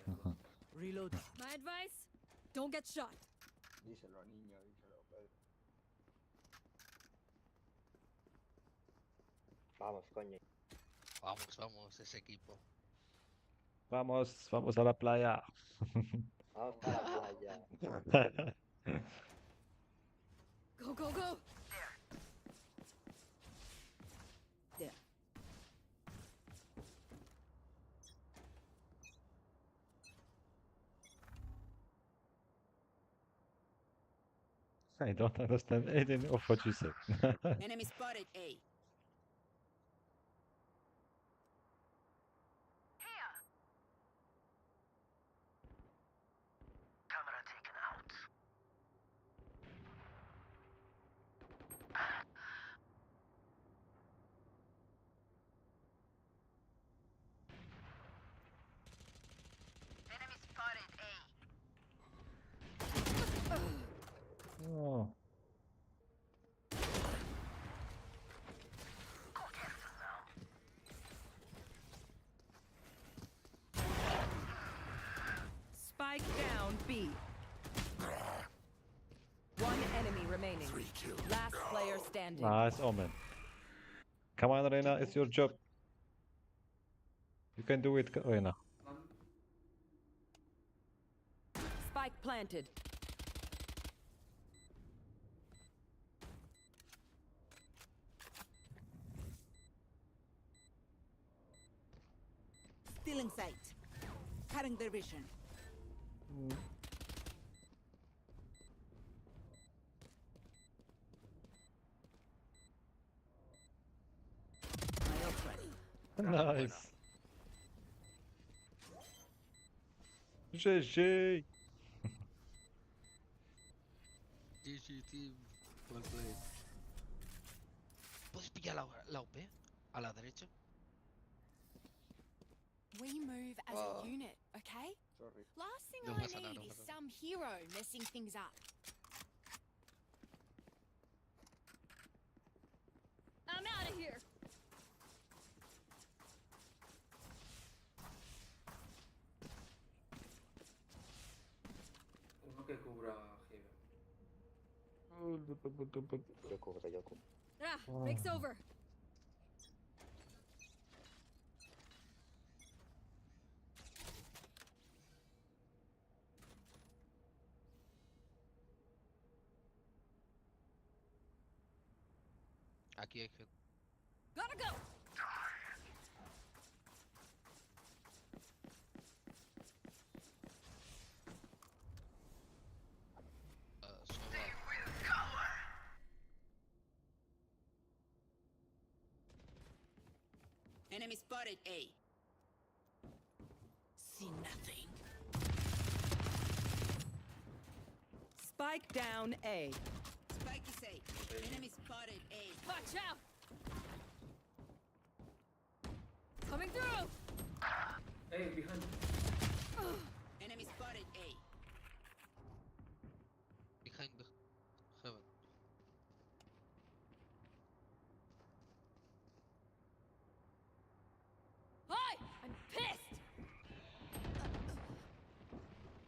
Reload. My advice: don't get shot. Díselo, niño, díselo, Pedro. Vamos, coño. Vamos, vamos, ese equipo. Vamos a la playa. Vamos para la playa. Go, go, go. There. I don't understand anything of what you said. Enemy spotted A. Here. Camera taken out. Enemy spotted A. Oh. Go careful now. Spike down B. One enemy remaining. 3 kills. Last player standing. Nice Omen. Come on, Reina, it's your job. You can do it, Reina. Spike planted. Still in sight. Cutting their vision. My ult ready. Nice. GG. GG team. Well played. ¿Puedes pillar la OP? A la derecha. We move as a unit, okay? Sorry. Last thing No I pasa nada, need no is pasa nada. some hero messing things up. que cubra Heaven. Yo cubro, yo cubro. Break's over. Aquí hay gente. Gotta go. Enemy spotted A. See nothing. Spike down A. Spike is A. Enemy spotted A. Watch out. Coming through. Hey, behind. Enemy spotted A. Behind the Heaven. Hi! I'm pissed!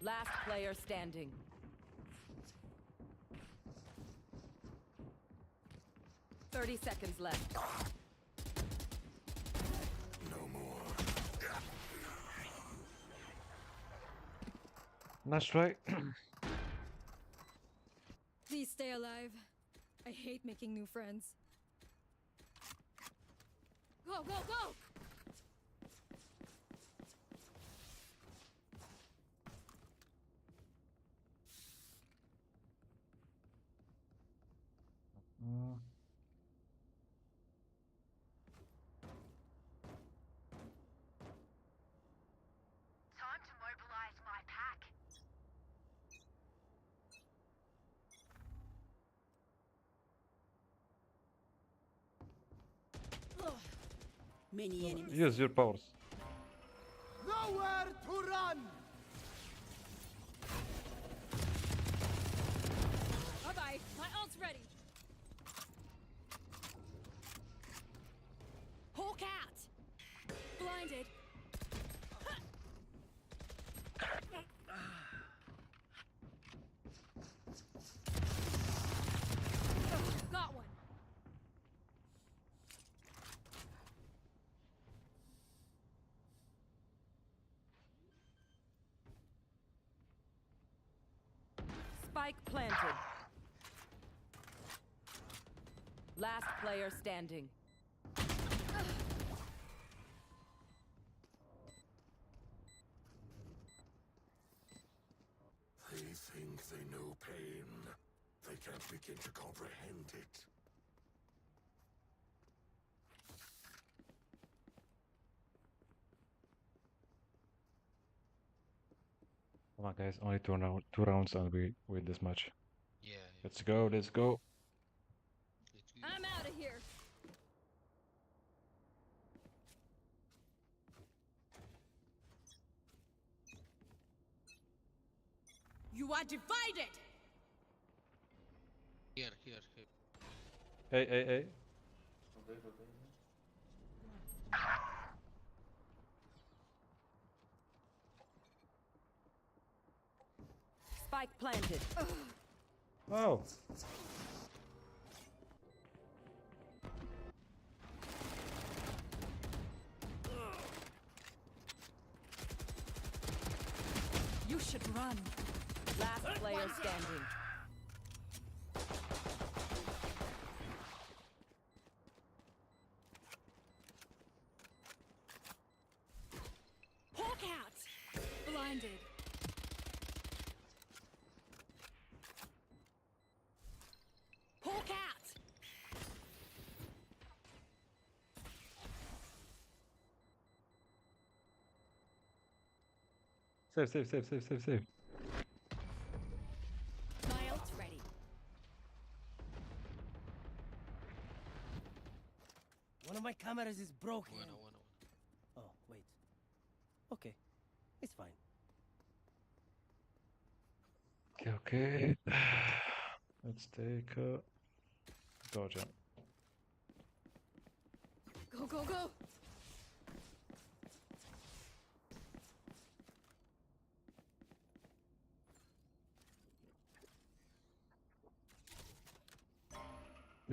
Last player standing. Thirty seconds left. No more. Nice try. Please stay alive. I hate making new friends. Go, go, go! Time to mobilize my pack. Many enemies. Use your powers. Nowhere to run. Bye-bye. My ult's ready. Hawk out. Blinded. Got one. Spike planted. Last player standing. They think they know pain. They can't begin to comprehend it. Come on, guys. Only two rounds and we win this match. Yeah. Let's go. Let's go. I'm out of here. You are divided. Here, here, here. Hey, hey, hey. Okay, okay. Spike planted. Oh. You should run. Last player standing. Hawk out. Blinded. Hawk out. Save, save, save, save, save, save. My ult's ready. One of my cameras is broken. Bueno. Oh, wait. Okay. It's fine. Okay, okay. Let's take a dodge. Go, go, go.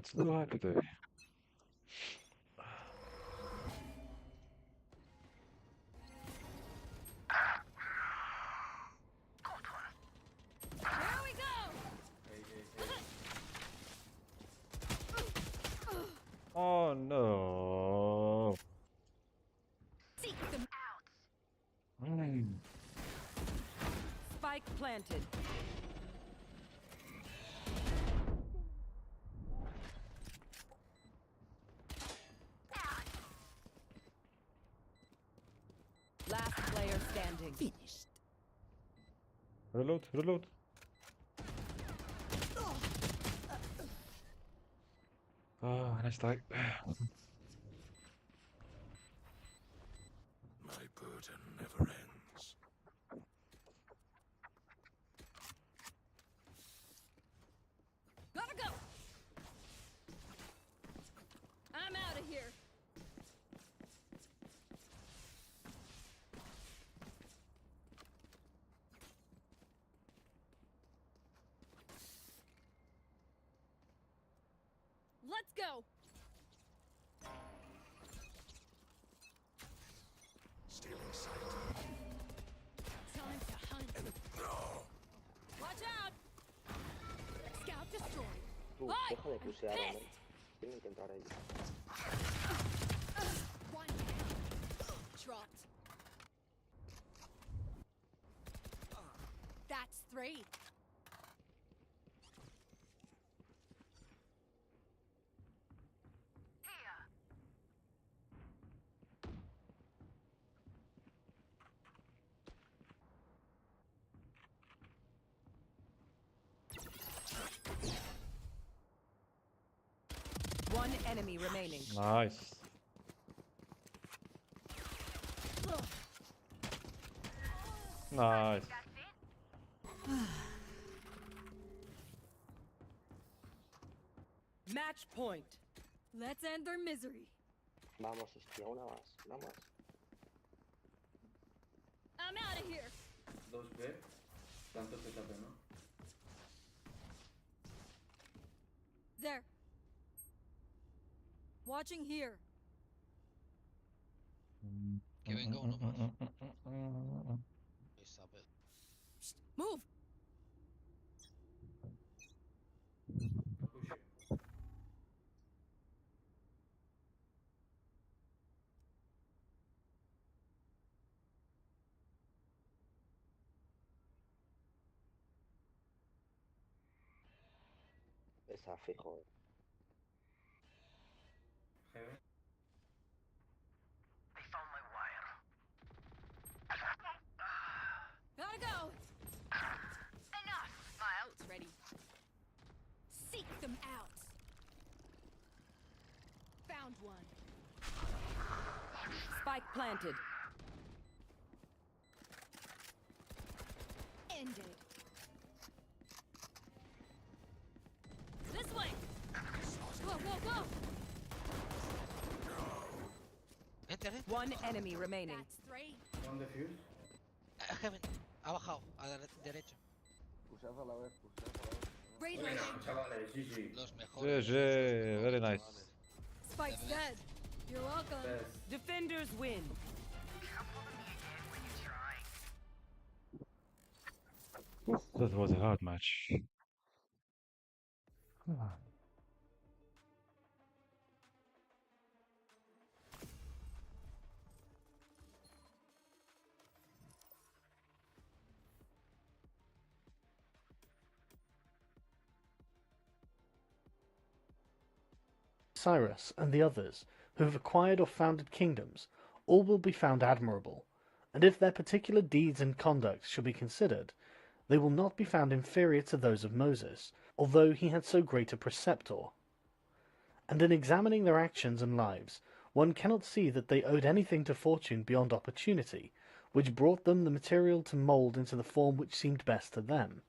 It's too hard today. Here we go. Oh no. Seek them Spike planted. Last player standing. Finished. Reload, reload. Oh, nice tag. My burden never ends. Gotta go. I'm out of here. Let's go. Stealing sight. Time to hunt. No. Watch out. Scout destroyed. Tú, Ay, deja de I'm pusear, hombre. pissed. Quiero intentar ello. One down. Dropped. That's 3. One enemy remaining. Nice. Nice. Match point. Let's end their misery. Vamos, hostia, una más, una más. I'm out of here. 2B. Tanto que tape, ¿no? There. Watching here. Que venga uno más. Stop it. Move. Push. Esa fijo, Heaven. They found my wire. Gotta go. Enough. My ult's ready. Seek them out. Found one. Spike planted. Ended. This way. Go, go, go. Enter, One enemy remaining. That's 3. One defuse. Heaven. Ha bajado. A la derecha. Pusad a la vez, pusad a la vez. Raid Bueno, landing. chavales, GG. Los mejores. GG, very nice. Spike's dead. You're welcome. Best. Defenders win. That was a hard match. Cyrus and the others who have acquired or founded kingdoms, all will be found admirable, and if their particular deeds and conduct shall be considered, they will not be found inferior to those of Moses, although he had so great a preceptor. And in examining their actions and lives, one cannot see that they owed anything to fortune beyond opportunity, which brought them the material to mould into the form which seemed best to them.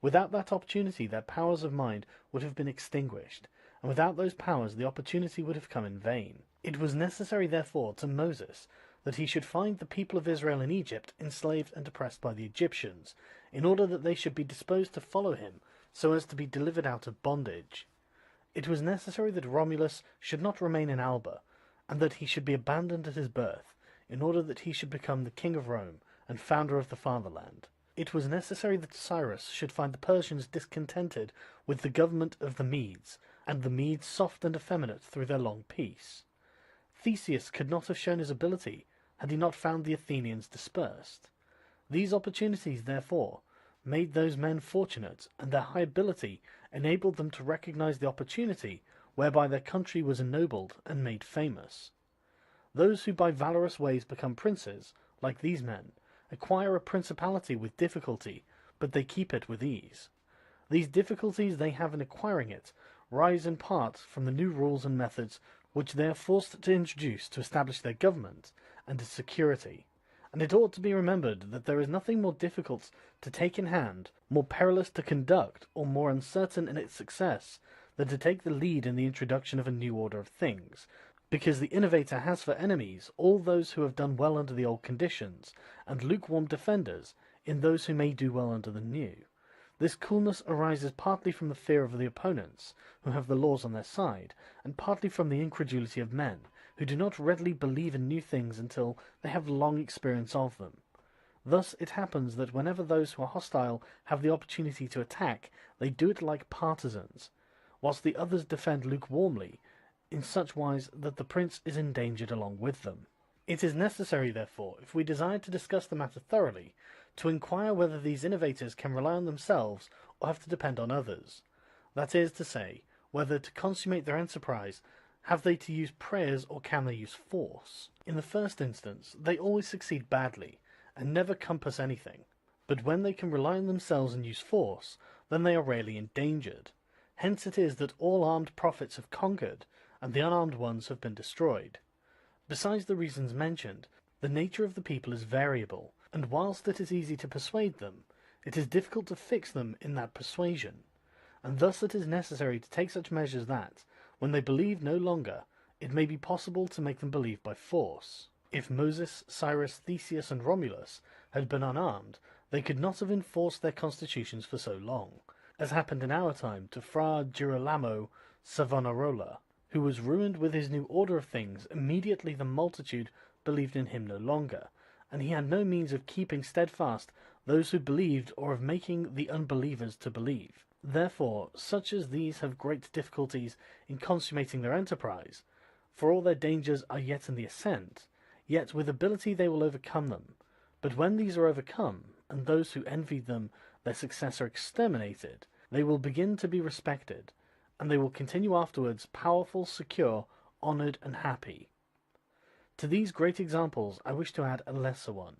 Without that opportunity their powers of mind would have been extinguished, and without those powers the opportunity would have come in vain. It was necessary therefore to Moses that he should find the people of Israel in Egypt enslaved and oppressed by the Egyptians, in order that they should be disposed to follow him, so as to be delivered out of bondage. It was necessary that Romulus should not remain in Alba, and that he should be abandoned at his birth, in order that he should become the king of Rome and founder of the fatherland. It was necessary that Cyrus should find the Persians discontented with the government of the Medes, and the Medes soft and effeminate through their long peace. Theseus could not have shown his ability had he not found the Athenians dispersed. These opportunities, therefore, made those men fortunate, and their high ability enabled them to recognize the opportunity whereby their country was ennobled and made famous. Those who by valorous ways become princes, like these men, acquire a principality with difficulty, but they keep it with ease. These difficulties they have in acquiring it rise in part from the new rules and methods which they are forced to introduce to establish their government and its security. And it ought to be remembered that there is nothing more difficult to take in hand, more perilous to conduct, or more uncertain in its success than to take the lead in the introduction of a new order of things, because the innovator has for enemies all those who have done well under the old conditions, and lukewarm defenders in those who may do well under the new. This coolness arises partly from the fear of the opponents, who have the laws on their side, and partly from the incredulity of men, who do not readily believe in new things until they have long experience of them. Thus it happens that whenever those who are hostile have the opportunity to attack, they do it like partisans, whilst the others defend lukewarmly, in such wise that the prince is endangered along with them. It is necessary, therefore, if we desire to discuss the matter thoroughly, to inquire whether these innovators can rely on themselves or have to depend on others. That is to say, whether to consummate their enterprise, have they to use prayers or can they use force? In the first instance, they always succeed badly, and never compass anything. But when they can rely on themselves and use force, then they are rarely endangered. Hence it is that all armed prophets have conquered, and the unarmed ones have been destroyed. Besides the reasons mentioned, the nature of the people is variable, and whilst it is easy to persuade them, it is difficult to fix them in that persuasion, and thus it is necessary to take such measures that, when they believe no longer, it may be possible to make them believe by force. If Moses, Cyrus, Theseus, and Romulus had been unarmed, they could not have enforced their constitutions for so long, as happened in our time to Fra Girolamo Savonarola, who was ruined with his new order of things immediately the multitude believed in him no longer, and he had no means of keeping steadfast those who believed or of making the unbelievers to believe. Therefore, such as these have great difficulties in consummating their enterprise, for all their dangers are yet in the ascent, yet with ability they will overcome them. But when these are overcome, and those who envied them their success are exterminated, they will begin to be respected, and they will continue afterwards powerful, secure, honoured, and happy. To these great examples I wish to add a lesser one.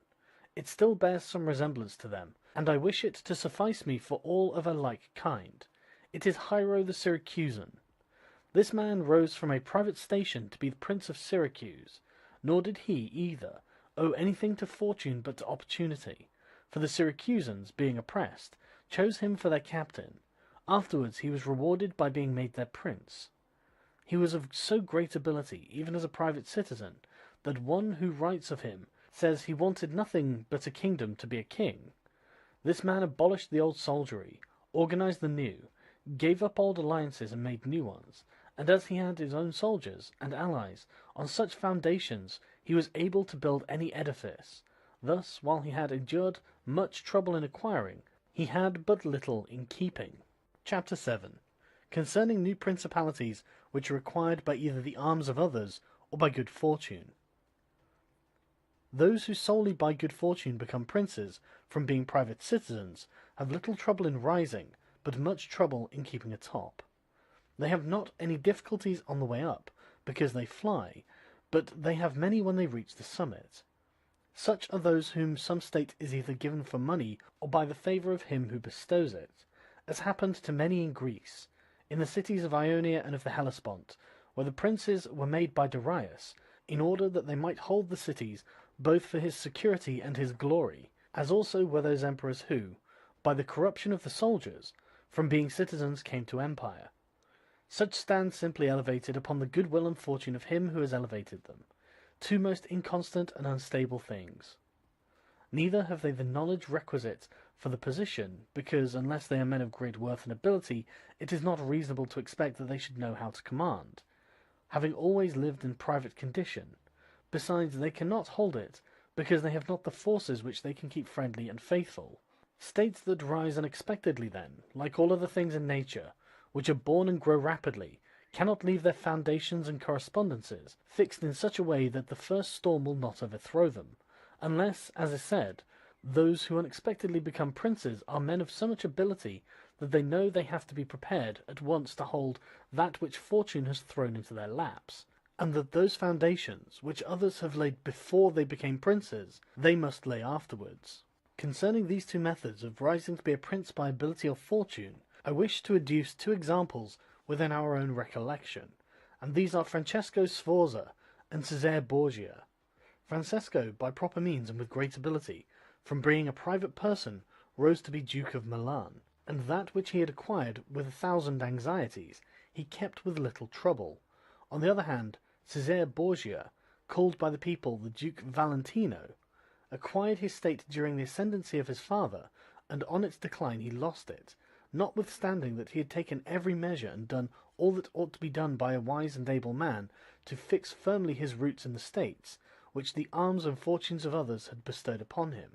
It still bears some resemblance to them, and I wish it to suffice me for all of a like kind. It is Hiero the Syracusan. This man rose from a private station to be the Prince of Syracuse, nor did he, either, owe anything to fortune but to opportunity, for the Syracusans, being oppressed, chose him for their captain. Afterwards he was rewarded by being made their prince. He was of so great ability, even as a private citizen, that one who writes of him says he wanted nothing but a kingdom to be a king. This man abolished the old soldiery, organized the new, gave up old alliances and made new ones, and as he had his own soldiers and allies, on such foundations he was able to build any edifice. Thus, while he had endured much trouble in acquiring, he had but little in keeping. Chapter 7. Concerning new principalities which are acquired by either the arms of others or by good fortune. Those who solely by good fortune become princes from being private citizens have little trouble in rising, but much trouble in keeping atop. They have not any difficulties on the way up, because they fly, but they have many when they reach the summit. Such are those whom some state is either given for money or by the favour of him who bestows it, as happened to many in Greece, in the cities of Ionia and of the Hellespont, where the princes were made by Darius, in order that they might hold the cities both for his security and his glory, as also were those emperors who, by the corruption of the soldiers, from being citizens came to empire. Such stand simply elevated upon the goodwill and fortune of him who has elevated them, two most inconstant and unstable things. Neither have they the knowledge requisite for the position, because unless they are men of great worth and ability, it is not reasonable to expect that they should know how to command, having always lived in private condition. Besides, they cannot hold it, because they have not the forces which they can keep friendly and faithful. States that rise unexpectedly then, like all other things in nature, which are born and grow rapidly, cannot leave their foundations and correspondences fixed in such a way that the first storm will not overthrow them, unless, as is said, those who unexpectedly become princes are men of so much ability that they know they have to be prepared at once to hold that which fortune has thrown into their laps, and that those foundations which others have laid before they became princes, they must lay afterwards. Concerning these two methods of rising to be a prince by ability or fortune, I wish to adduce two examples within our own recollection, and these are Francesco Sforza and Cesare Borgia. Francesco, by proper means and with great ability, from being a private person, rose to be Duke of Milan, and that which he had acquired with 1,000 anxieties, he kept with little trouble. On the other hand, Cesare Borgia, called by the people the Duke Valentino, acquired his state during the ascendancy of his father, and on its decline he lost it, notwithstanding that he had taken every measure and done all that ought to be done by a wise and able man to fix firmly his roots in the states, which the arms and fortunes of others had bestowed upon him.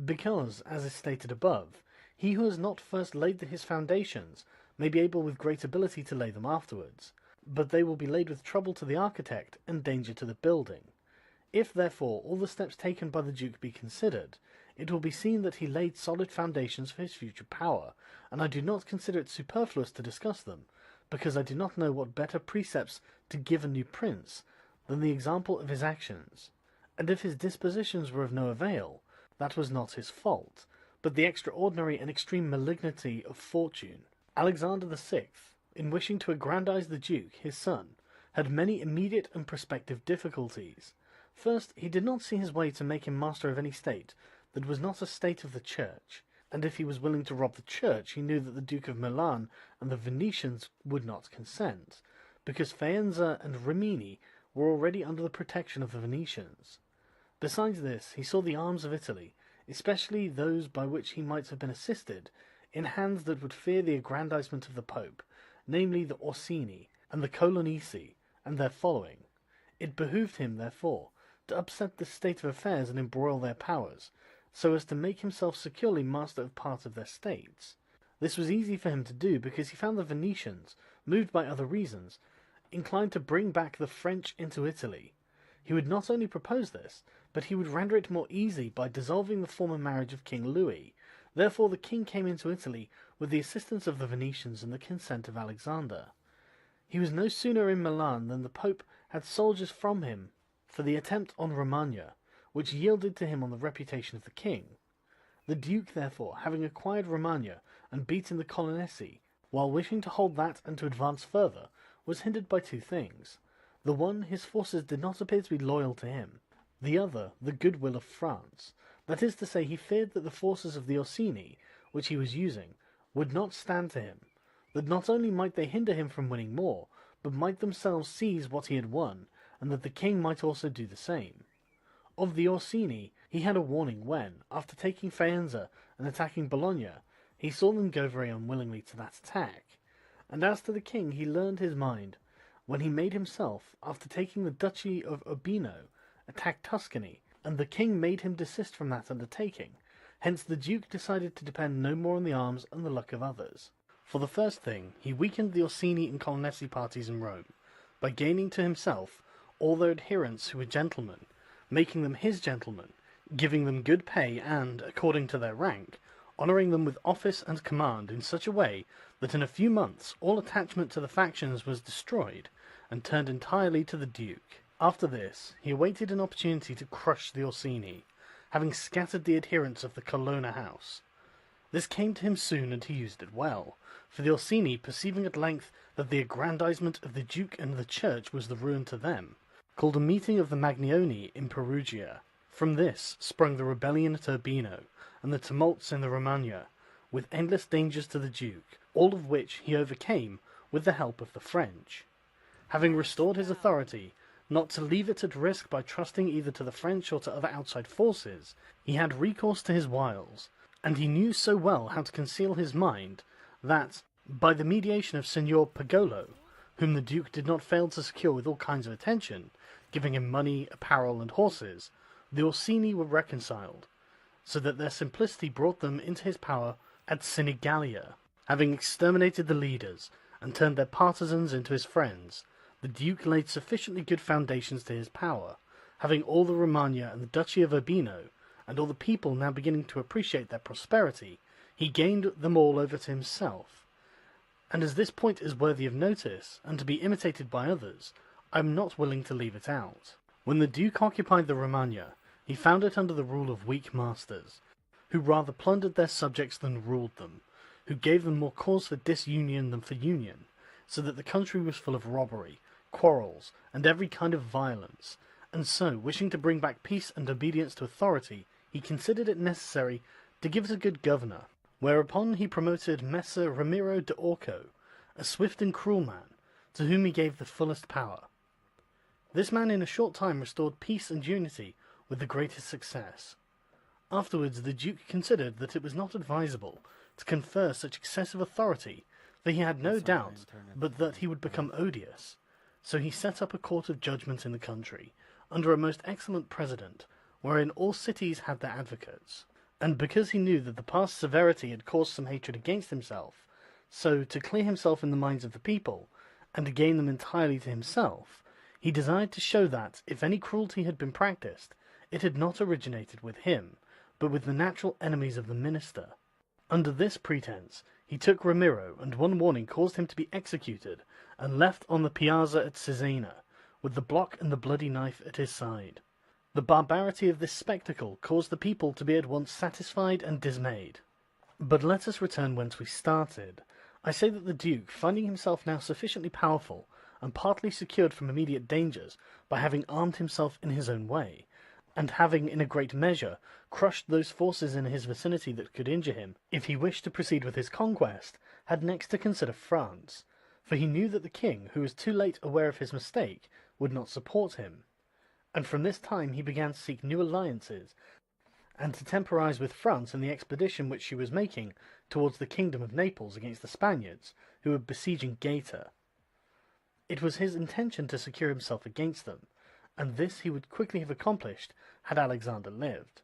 Because, as is stated above, he who has not first laid his foundations may be able with great ability to lay them afterwards, but they will be laid with trouble to the architect and danger to the building. If, therefore, all the steps taken by the Duke be considered, it will be seen that he laid solid foundations for his future power, and I do not consider it superfluous to discuss them, because I do not know what better precepts to give a new prince than the example of his actions. And if his dispositions were of no avail, that was not his fault, but the extraordinary and extreme malignity of fortune. Alexander VI, in wishing to aggrandize the Duke, his son, had many immediate and prospective difficulties. First, he did not see his way to make him master of any state that was not a state of the Church, and if he was willing to rob the Church, he knew that the Duke of Milan and the Venetians would not consent, because Faenza and Rimini were already under the protection of the Venetians. Besides this, he saw the arms of Italy, especially those by which he might have been assisted, in hands that would fear the aggrandizement of the Pope, namely the Orsini and the Colonnesi, and their following. It behoved him, therefore, to upset this state of affairs and embroil their powers, so as to make himself securely master of part of their states. This was easy for him to do, because he found the Venetians, moved by other reasons, inclined to bring back the French into Italy. He would not only propose this, but he would render it more easy by dissolving the former marriage of King Louis. Therefore the king came into Italy with the assistance of the Venetians and the consent of Alexander. He was no sooner in Milan than the Pope had soldiers from him for the attempt on Romagna, which yielded to him on the reputation of the king. The Duke, therefore, having acquired Romagna and beaten the Colonnesi, while wishing to hold that and to advance further, was hindered by two things. The one, his forces did not appear to be loyal to him. The other, the goodwill of France. That is to say, he feared that the forces of the Orsini, which he was using, would not stand to him, that not only might they hinder him from winning more, but might themselves seize what he had won, and that the king might also do the same. Of the Orsini, he had a warning when, after taking Faenza and attacking Bologna, he saw them go very unwillingly to that attack. And as to the king, he learned his mind, when he made himself, after taking the duchy of Urbino, attack Tuscany, and the king made him desist from that undertaking. Hence the Duke decided to depend no more on the arms and the luck of others. For the first thing, he weakened the Orsini and Colonnesi parties in Rome, by gaining to himself all their adherents who were gentlemen, making them his gentlemen, giving them good pay and, according to their rank, honouring them with office and command in such a way that in a few months all attachment to the factions was destroyed, and turned entirely to the Duke. After this, he awaited an opportunity to crush the Orsini, having scattered the adherents of the Colonna house. This came to him soon, and he used it well, for the Orsini, perceiving at length that the aggrandizement of the Duke and the Church was the ruin to them, called a meeting of the Magnoni in Perugia. From this sprung the rebellion at Urbino, and the tumults in the Romagna, with endless dangers to the Duke, all of which he overcame with the help of the French. Having restored his authority, not to leave it at risk by trusting either to the French or to other outside forces, he had recourse to his wiles, and he knew so well how to conceal his mind that, by the mediation of Signor Pagolo, whom the Duke did not fail to secure with all kinds of attention, giving him money, apparel, and horses, the Orsini were reconciled, so that their simplicity brought them into his power at Sinigalia. Having exterminated the leaders and turned their partisans into his friends, the Duke laid sufficiently good foundations to his power, having all the Romagna and the Duchy of Urbino, and all the people now beginning to appreciate their prosperity, he gained them all over to himself. And as this point is worthy of notice, and to be imitated by others, I am not willing to leave it out. When the Duke occupied the Romagna, he found it under the rule of weak masters, who rather plundered their subjects than ruled them, who gave them more cause for disunion than for union, so that the country was full of robbery, quarrels, and every kind of violence, and so, wishing to bring back peace and obedience to authority, he considered it necessary to give it a good governor, whereupon he promoted Messer Ramiro de Orco, a swift and cruel man, to whom he gave the fullest power. This man in a short time restored peace and unity with the greatest success. Afterwards the Duke considered that it was not advisable to confer such excessive authority, for he had no doubt but that he would become odious. So he set up a court of judgment in the country, under a most excellent president, wherein all cities had their advocates. And because he knew that the past severity had caused some hatred against himself, so to clear himself in the minds of the people, and to gain them entirely to himself, he desired to show that, if any cruelty had been practised, it had not originated with him, but with the natural enemies of the minister. Under this pretence, he took Ramiro, and one morning caused him to be executed, and left on the piazza at Cesena, with the block and the bloody knife at his side. The barbarity of this spectacle caused the people to be at once satisfied and dismayed. But let us return whence we started. I say that the Duke, finding himself now sufficiently powerful, and partly secured from immediate dangers by having armed himself in his own way, and having in a great measure crushed those forces in his vicinity that could injure him, if he wished to proceed with his conquest, had next to consider France, for he knew that the king, who was too late aware of his mistake, would not support him. And from this time he began to seek new alliances, and to temporize with France in the expedition which she was making towards the kingdom of Naples against the Spaniards, who were besieging Gaeta. It was his intention to secure himself against them, and this he would quickly have accomplished had Alexander lived.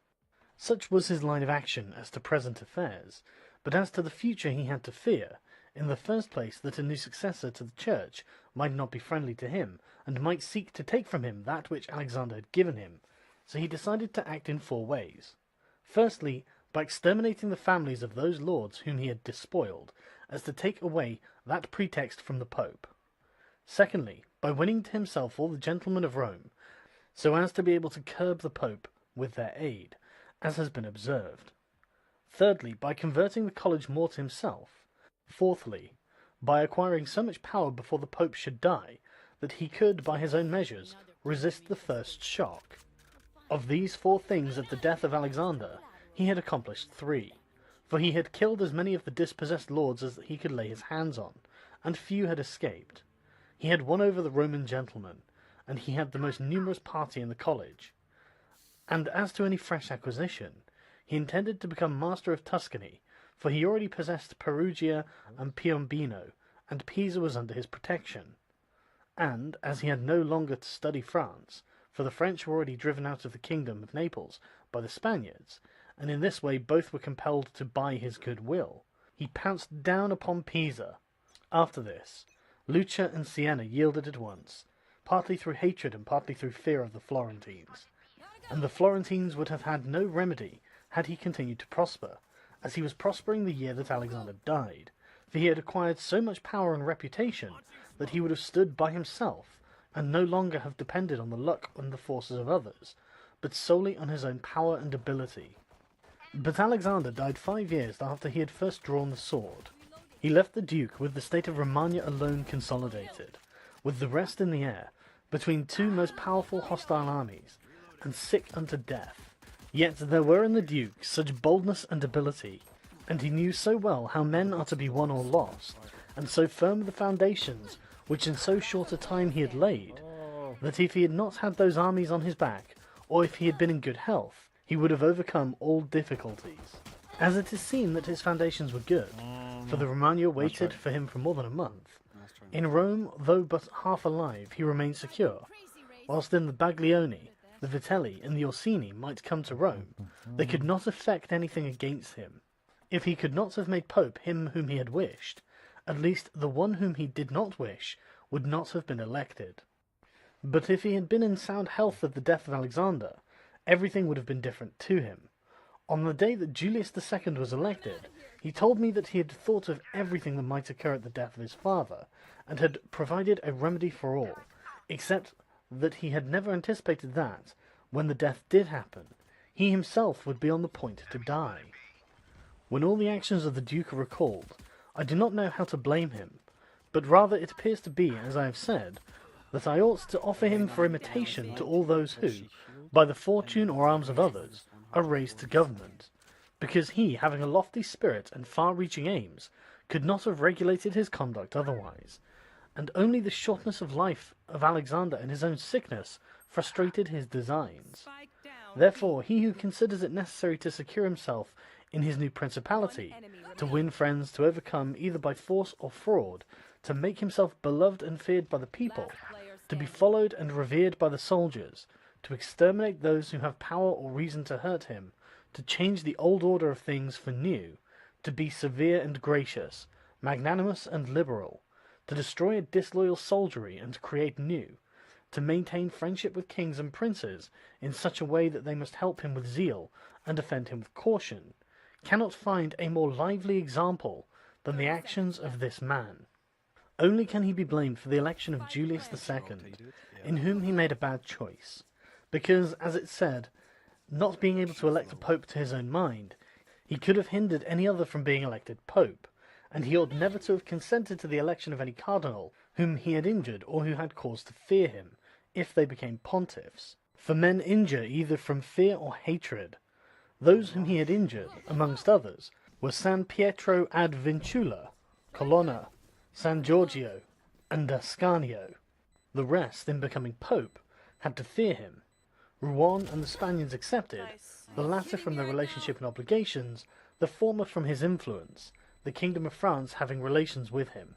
Such was his line of action as to present affairs, but as to the future he had to fear, in the first place that a new successor to the church might not be friendly to him, and might seek to take from him that which Alexander had given him, so he decided to act in 4 ways. Firstly, by exterminating the families of those lords whom he had despoiled, as to take away that pretext from the Pope. Secondly, by winning to himself all the gentlemen of Rome, so as to be able to curb the Pope with their aid, as has been observed. Thirdly, by converting the college more to himself. Fourthly, by acquiring so much power before the Pope should die, that he could, by his own measures, resist the first shock. Of these 4 things at the death of Alexander, he had accomplished 3, for he had killed as many of the dispossessed lords as he could lay his hands on, and few had escaped. He had won over the Roman gentlemen, and he had the most numerous party in the college. And as to any fresh acquisition, he intended to become master of Tuscany, for he already possessed Perugia and Piombino, and Pisa was under his protection. And, as he had no longer to study France, for the French were already driven out of the kingdom of Naples by the Spaniards, and in this way both were compelled to buy his goodwill, he pounced down upon Pisa. After this, Lucca and Siena yielded at once, partly through hatred and partly through fear of the Florentines. And the Florentines would have had no remedy had he continued to prosper, as he was prospering the year that Alexander died, for he had acquired so much power and reputation that he would have stood by himself, and no longer have depended on the luck and the forces of others, but solely on his own power and ability. But Alexander died 5 years after he had first drawn the sword. He left the Duke with the state of Romagna alone consolidated, with the rest in the air, between 2 most powerful hostile armies, and sick unto death. Yet there were in the Duke such boldness and ability, and he knew so well how men are to be won or lost, and so firm the foundations which in so short a time he had laid, that if he had not had those armies on his back, or if he had been in good health, he would have overcome all difficulties. As it is seen that his foundations were good, for the Romagna waited for him for more than a month. In Rome, though but half alive, he remained secure, whilst in the Baglioni, the Vitelli, and the Orsini might come to Rome, they could not effect anything against him. If he could not have made Pope him whom he had wished, at least the one whom he did not wish would not have been elected. But if he had been in sound health at the death of Alexander, everything would have been different to him. On the day that Julius II was elected, he told me that he had thought of everything that might occur at the death of his father, and had provided a remedy for all, except that he had never anticipated that, when the death did happen, he himself would be on the point to die. When all the actions of the Duke are recalled, I do not know how to blame him, but rather it appears to be, as I have said, that I ought to offer him for imitation to all those who, by the fortune or arms of others, are raised to government, because he, having a lofty spirit and far-reaching aims, could not have regulated his conduct otherwise, and only the shortness of life of Alexander and his own sickness frustrated his designs. Therefore, he who considers it necessary to secure himself in his new principality, to win friends, to overcome either by force or fraud, to make himself beloved and feared by the people, to be followed and revered by the soldiers, to exterminate those who have power or reason to hurt him, to change the old order of things for new, to be severe and gracious, magnanimous and liberal, to destroy a disloyal soldiery and to create new, to maintain friendship with kings and princes in such a way that they must help him with zeal and defend him with caution, cannot find a more lively example than the actions of this man. Only can he be blamed for the election of Julius II, in whom he made a bad choice, because, as it said, not being able to elect a pope to his own mind, he could have hindered any other from being elected pope, and he ought never to have consented to the election of any cardinal whom he had injured or who had cause to fear him, if they became pontiffs. For men injure either from fear or hatred. Those whom he had injured, amongst others, were San Pietro ad Vincula, Colonna, San Giorgio, and Ascanio. The rest, in becoming pope, had to fear him. Rouen and the Spaniards accepted, the latter from their relationship and obligations, the former from his influence, the kingdom of France having relations with him.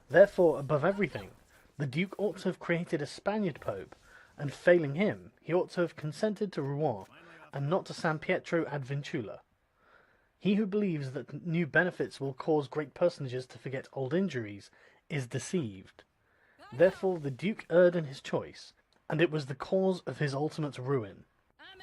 Therefore, above everything, the Duke ought to have created a Spaniard pope, and failing him, he ought to have consented to Rouen, and not to San Pietro ad Vincula. He who believes that new benefits will cause great personages to forget old injuries is deceived. Therefore the Duke erred in his choice, and it was the cause of his ultimate ruin.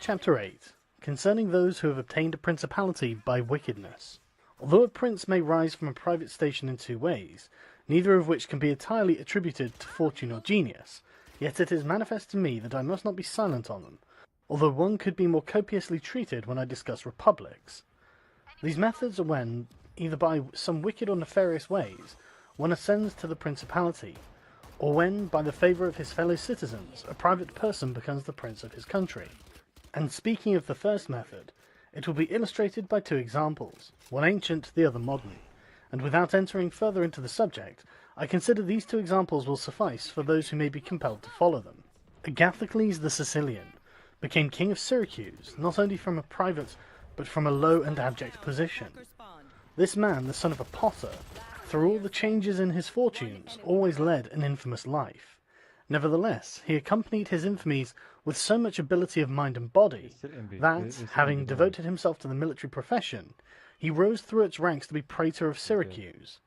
Chapter 8. Concerning those who have obtained a principality by wickedness. Although a prince may rise from a private station in two ways, neither of which can be entirely attributed to fortune or genius, yet it is manifest to me that I must not be silent on them, although one could be more copiously treated when I discuss republics. These methods are when, either by some wicked or nefarious ways, one ascends to the principality, or when, by the favour of his fellow citizens, a private person becomes the prince of his country. And speaking of the first method, it will be illustrated by two examples, one ancient, the other modern, and without entering further into the subject, I consider these two examples will suffice for those who may be compelled to follow them. Agathocles the Sicilian became king of Syracuse, not only from a private, but from a low and abject position. This man, the son of a potter, through all the changes in his fortunes, always led an infamous life. Nevertheless, he accompanied his infamies with so much ability of mind and body, that, having devoted himself to the military profession, he rose through its ranks to be praetor of Syracuse.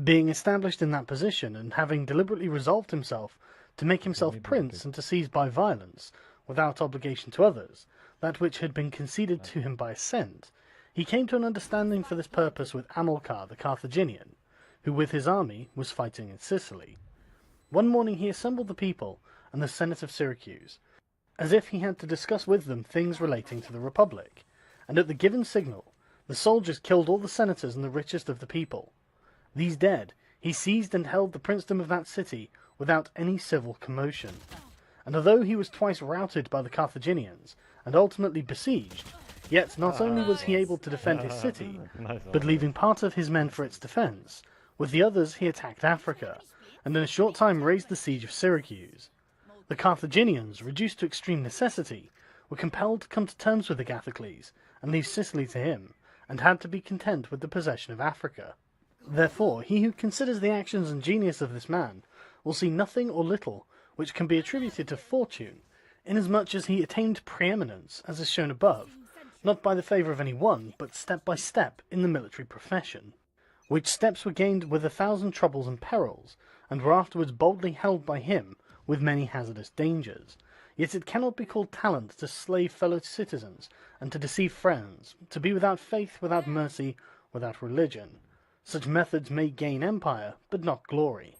Being established in that position, and having deliberately resolved himself to make himself prince and to seize by violence, without obligation to others, that which had been conceded to him by assent, he came to an understanding for this purpose with Hamilcar the Carthaginian, who with his army was fighting in Sicily. One morning he assembled the people and the Senate of Syracuse, as if he had to discuss with them things relating to the Republic, and at the given signal, the soldiers killed all the senators and the richest of the people. These dead, he seized and held the princedom of that city without any civil commotion. And although he was twice routed by the Carthaginians, and ultimately besieged, yet not only was he able to defend his city, but leaving part of his men for its defence, with the others he attacked Africa, and in a short time raised the siege of Syracuse. The Carthaginians, reduced to extreme necessity, were compelled to come to terms with Agathocles and leave Sicily to him, and had to be content with the possession of Africa. Therefore, he who considers the actions and genius of this man will see nothing or little which can be attributed to fortune, inasmuch as he attained preeminence, as is shown above, not by the favour of any one, but step by step in the military profession, which steps were gained with 1,000 troubles and perils, and were afterwards boldly held by him with many hazardous dangers. Yet it cannot be called talent to slay fellow citizens, and to deceive friends, to be without faith, without mercy, without religion. Such methods may gain empire, but not glory.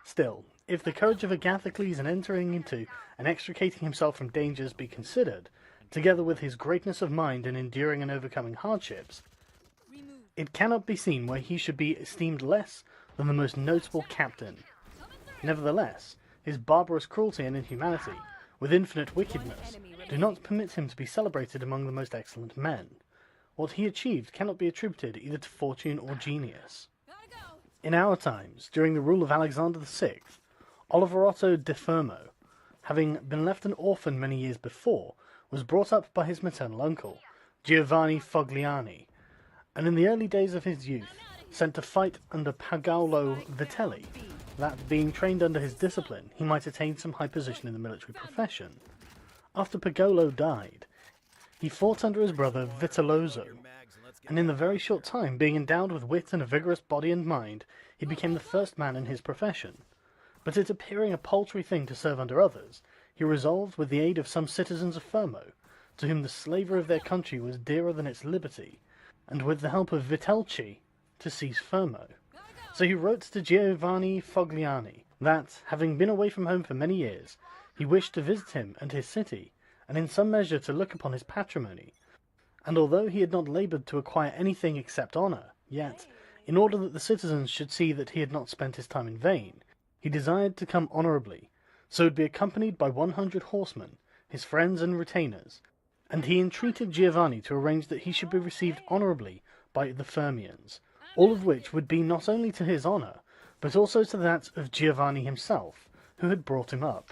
Still, if the courage of Agathocles in entering into and extricating himself from dangers be considered, together with his greatness of mind in enduring and overcoming hardships, it cannot be seen why he should be esteemed less than the most notable captain. Nevertheless, his barbarous cruelty and inhumanity, with infinite wickedness, do not permit him to be celebrated among the most excellent men. What he achieved cannot be attributed either to fortune or genius. In our times, during the rule of Alexander VI, Oliverotto de Fermo, having been left an orphan many years before, was brought up by his maternal uncle, Giovanni Fogliani, and in the early days of his youth sent to fight under Paolo Vitelli, that, being trained under his discipline, he might attain some high position in the military profession. After Pagolo died, he fought under his brother Vitellozzo, and in the very short time, being endowed with wit and a vigorous body and mind, he became the first man in his profession. But it appearing a paltry thing to serve under others, he resolved, with the aid of some citizens of Fermo, to whom the slavery of their country was dearer than its liberty, and with the help of Vitelci, to seize Fermo. So he wrote to Giovanni Fogliani that, having been away from home for many years, he wished to visit him and his city, and in some measure to look upon his patrimony. And although he had not laboured to acquire anything except honour, yet, in order that the citizens should see that he had not spent his time in vain, he desired to come honourably, so would be accompanied by 100 horsemen, his friends and retainers, and he entreated Giovanni to arrange that he should be received honourably by the Fermians, all of which would be not only to his honour, but also to that of Giovanni himself, who had brought him up.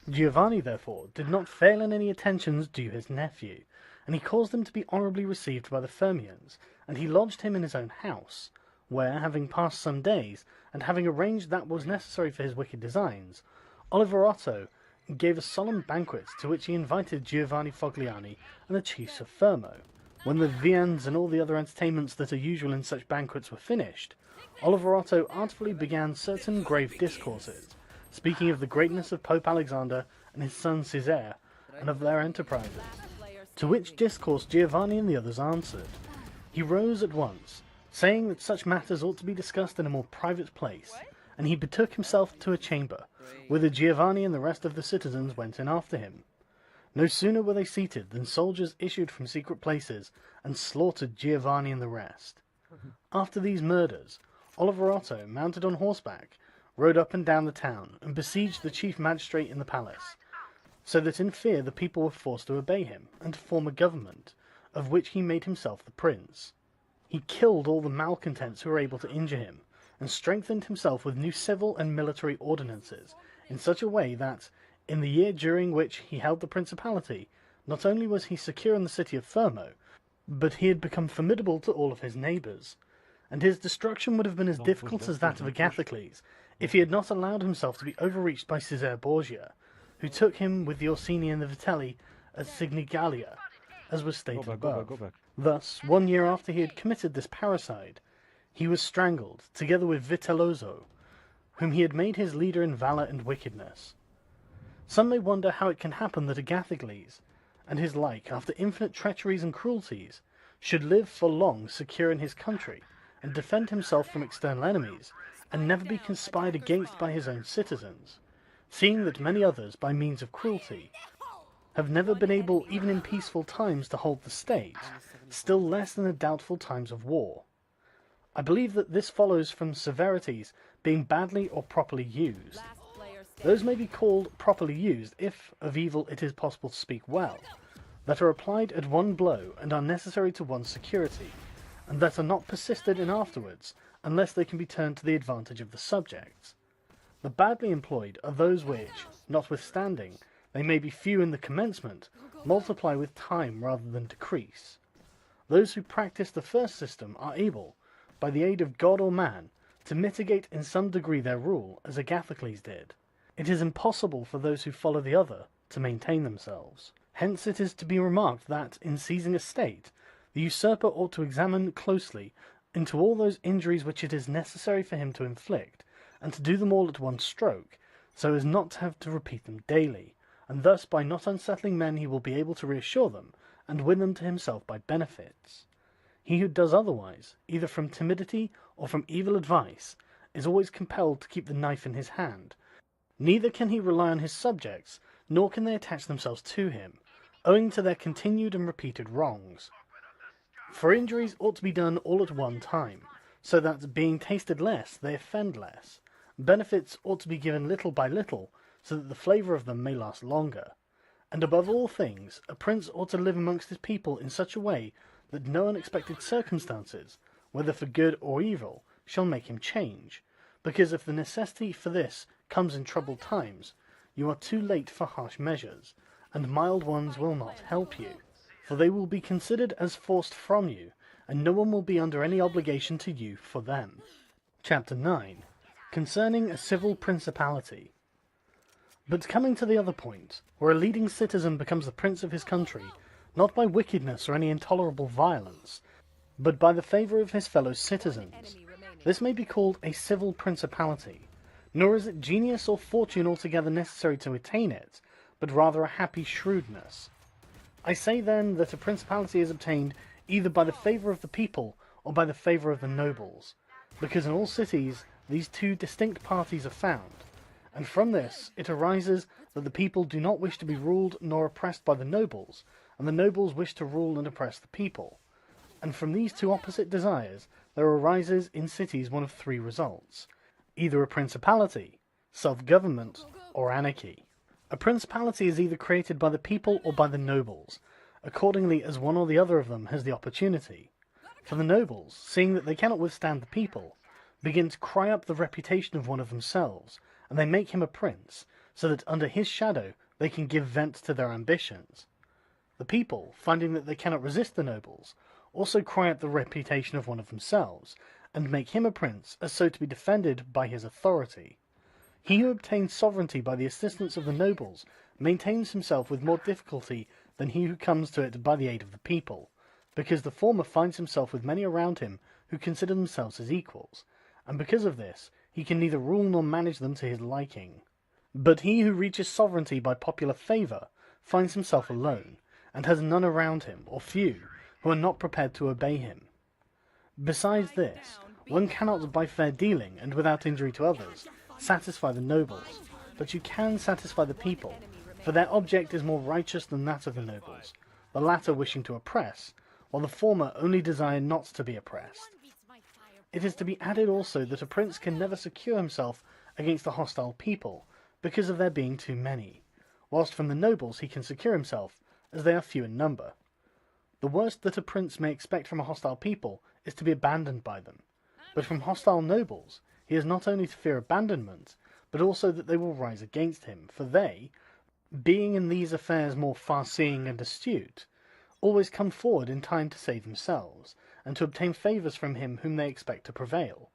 Giovanni, therefore, did not fail in any attentions due his nephew, and he caused him to be honourably received by the Fermians, and he lodged him in his own house, where, having passed some days, and having arranged that was necessary for his wicked designs, Oliverotto gave a solemn banquet to which he invited Giovanni Fogliani and the chiefs of Fermo. When the viands and all the other entertainments that are usual in such banquets were finished, Oliverotto artfully began certain grave discourses, speaking of the greatness of Pope Alexander and his son Caesar, and of their enterprises, to which discourse Giovanni and the others answered. He rose at once, saying that such matters ought to be discussed in a more private place, and he betook himself to a chamber, whither Giovanni and the rest of the citizens went in after him. No sooner were they seated than soldiers issued from secret places and slaughtered Giovanni and the rest. After these murders, Oliverotto, mounted on horseback, rode up and down the town and besieged the chief magistrate in the palace, so that in fear the people were forced to obey him and to form a government, of which he made himself the prince. He killed all the malcontents who were able to injure him, and strengthened himself with new civil and military ordinances, in such a way that, in the year during which he held the principality, not only was he secure in the city of Fermo, but he had become formidable to all of his neighbours, and his destruction would have been as difficult as that of Agathocles, if he had not allowed himself to be overreached by Caesar Borgia, who took him with the Orsini and the Vitelli at Signigalia, as was stated above. Thus, 1 year after he had committed this parricide, he was strangled, together with Vitellozzo, whom he had made his leader in valour and wickedness. Some may wonder how it can happen that Agathocles, and his like, after infinite treacheries and cruelties, should live for long secure in his country, and defend himself from external enemies, and never be conspired against by his own citizens, seeing that many others, by means of cruelty, have never been able, even in peaceful times, to hold the state, still less in the doubtful times of war. I believe that this follows from severities being badly or properly used. Those may be called properly used if of evil it is possible to speak well, that are applied at one blow and are necessary to one's security, and that are not persisted in afterwards unless they can be turned to the advantage of the subjects. The badly employed are those which, notwithstanding they may be few in the commencement, multiply with time rather than decrease. Those who practice the first system are able, by the aid of God or man, to mitigate in some degree their rule, as Agathocles did. It is impossible for those who follow the other to maintain themselves. Hence it is to be remarked that, in seizing a state, the usurper ought to examine closely into all those injuries which it is necessary for him to inflict, and to do them all at one stroke, so as not to have to repeat them daily, and thus by not unsettling men he will be able to reassure them, and win them to himself by benefits. He who does otherwise, either from timidity or from evil advice, is always compelled to keep the knife in his hand. Neither can he rely on his subjects, nor can they attach themselves to him, owing to their continued and repeated wrongs. For injuries ought to be done all at one time, so that, being tasted less, they offend less. Benefits ought to be given little by little, so that the flavour of them may last longer. And above all things, a prince ought to live amongst his people in such a way that no unexpected circumstances, whether for good or evil, shall make him change, because if the necessity for this comes in troubled times, you are too late for harsh measures, and mild ones will not help you, for they will be considered as forced from you, and no one will be under any obligation to you for them. Chapter 9. Concerning a Civil Principality. But coming to the other point, where a leading citizen becomes the prince of his country, not by wickedness or any intolerable violence, but by the favour of his fellow citizens, this may be called a civil principality, nor is it genius or fortune altogether necessary to attain it, but rather a happy shrewdness. I say then that a principality is obtained either by the favour of the people or by the favour of the nobles, because in all cities these two distinct parties are found, and from this it arises that the people do not wish to be ruled nor oppressed by the nobles, and the nobles wish to rule and oppress the people. And from these two opposite desires there arises in cities one of three results: either a principality, self-government, or anarchy. A principality is either created by the people or by the nobles, accordingly as one or the other of them has the opportunity. For the nobles, seeing that they cannot withstand the people, begin to cry up the reputation of one of themselves, and they make him a prince, so that under his shadow they can give vent to their ambitions. The people, finding that they cannot resist the nobles, also cry up the reputation of one of themselves, and make him a prince as so to be defended by his authority. He who obtains sovereignty by the assistance of the nobles maintains himself with more difficulty than he who comes to it by the aid of the people, because the former finds himself with many around him who consider themselves his equals, and because of this he can neither rule nor manage them to his liking. But he who reaches sovereignty by popular favour finds himself alone, and has none around him, or few, who are not prepared to obey him. Besides this, one cannot by fair dealing, and without injury to others, satisfy the nobles, but you can satisfy the people, for their object is more righteous than that of the nobles, the latter wishing to oppress, while the former only desire not to be oppressed. It is to be added also that a prince can never secure himself against a hostile people, because of their being too many, whilst from the nobles he can secure himself, as they are few in number. The worst that a prince may expect from a hostile people is to be abandoned by them, but from hostile nobles he has not only to fear abandonment, but also that they will rise against him, for they, being in these affairs more far-seeing and astute, always come forward in time to save themselves, and to obtain favours from him whom they expect to prevail.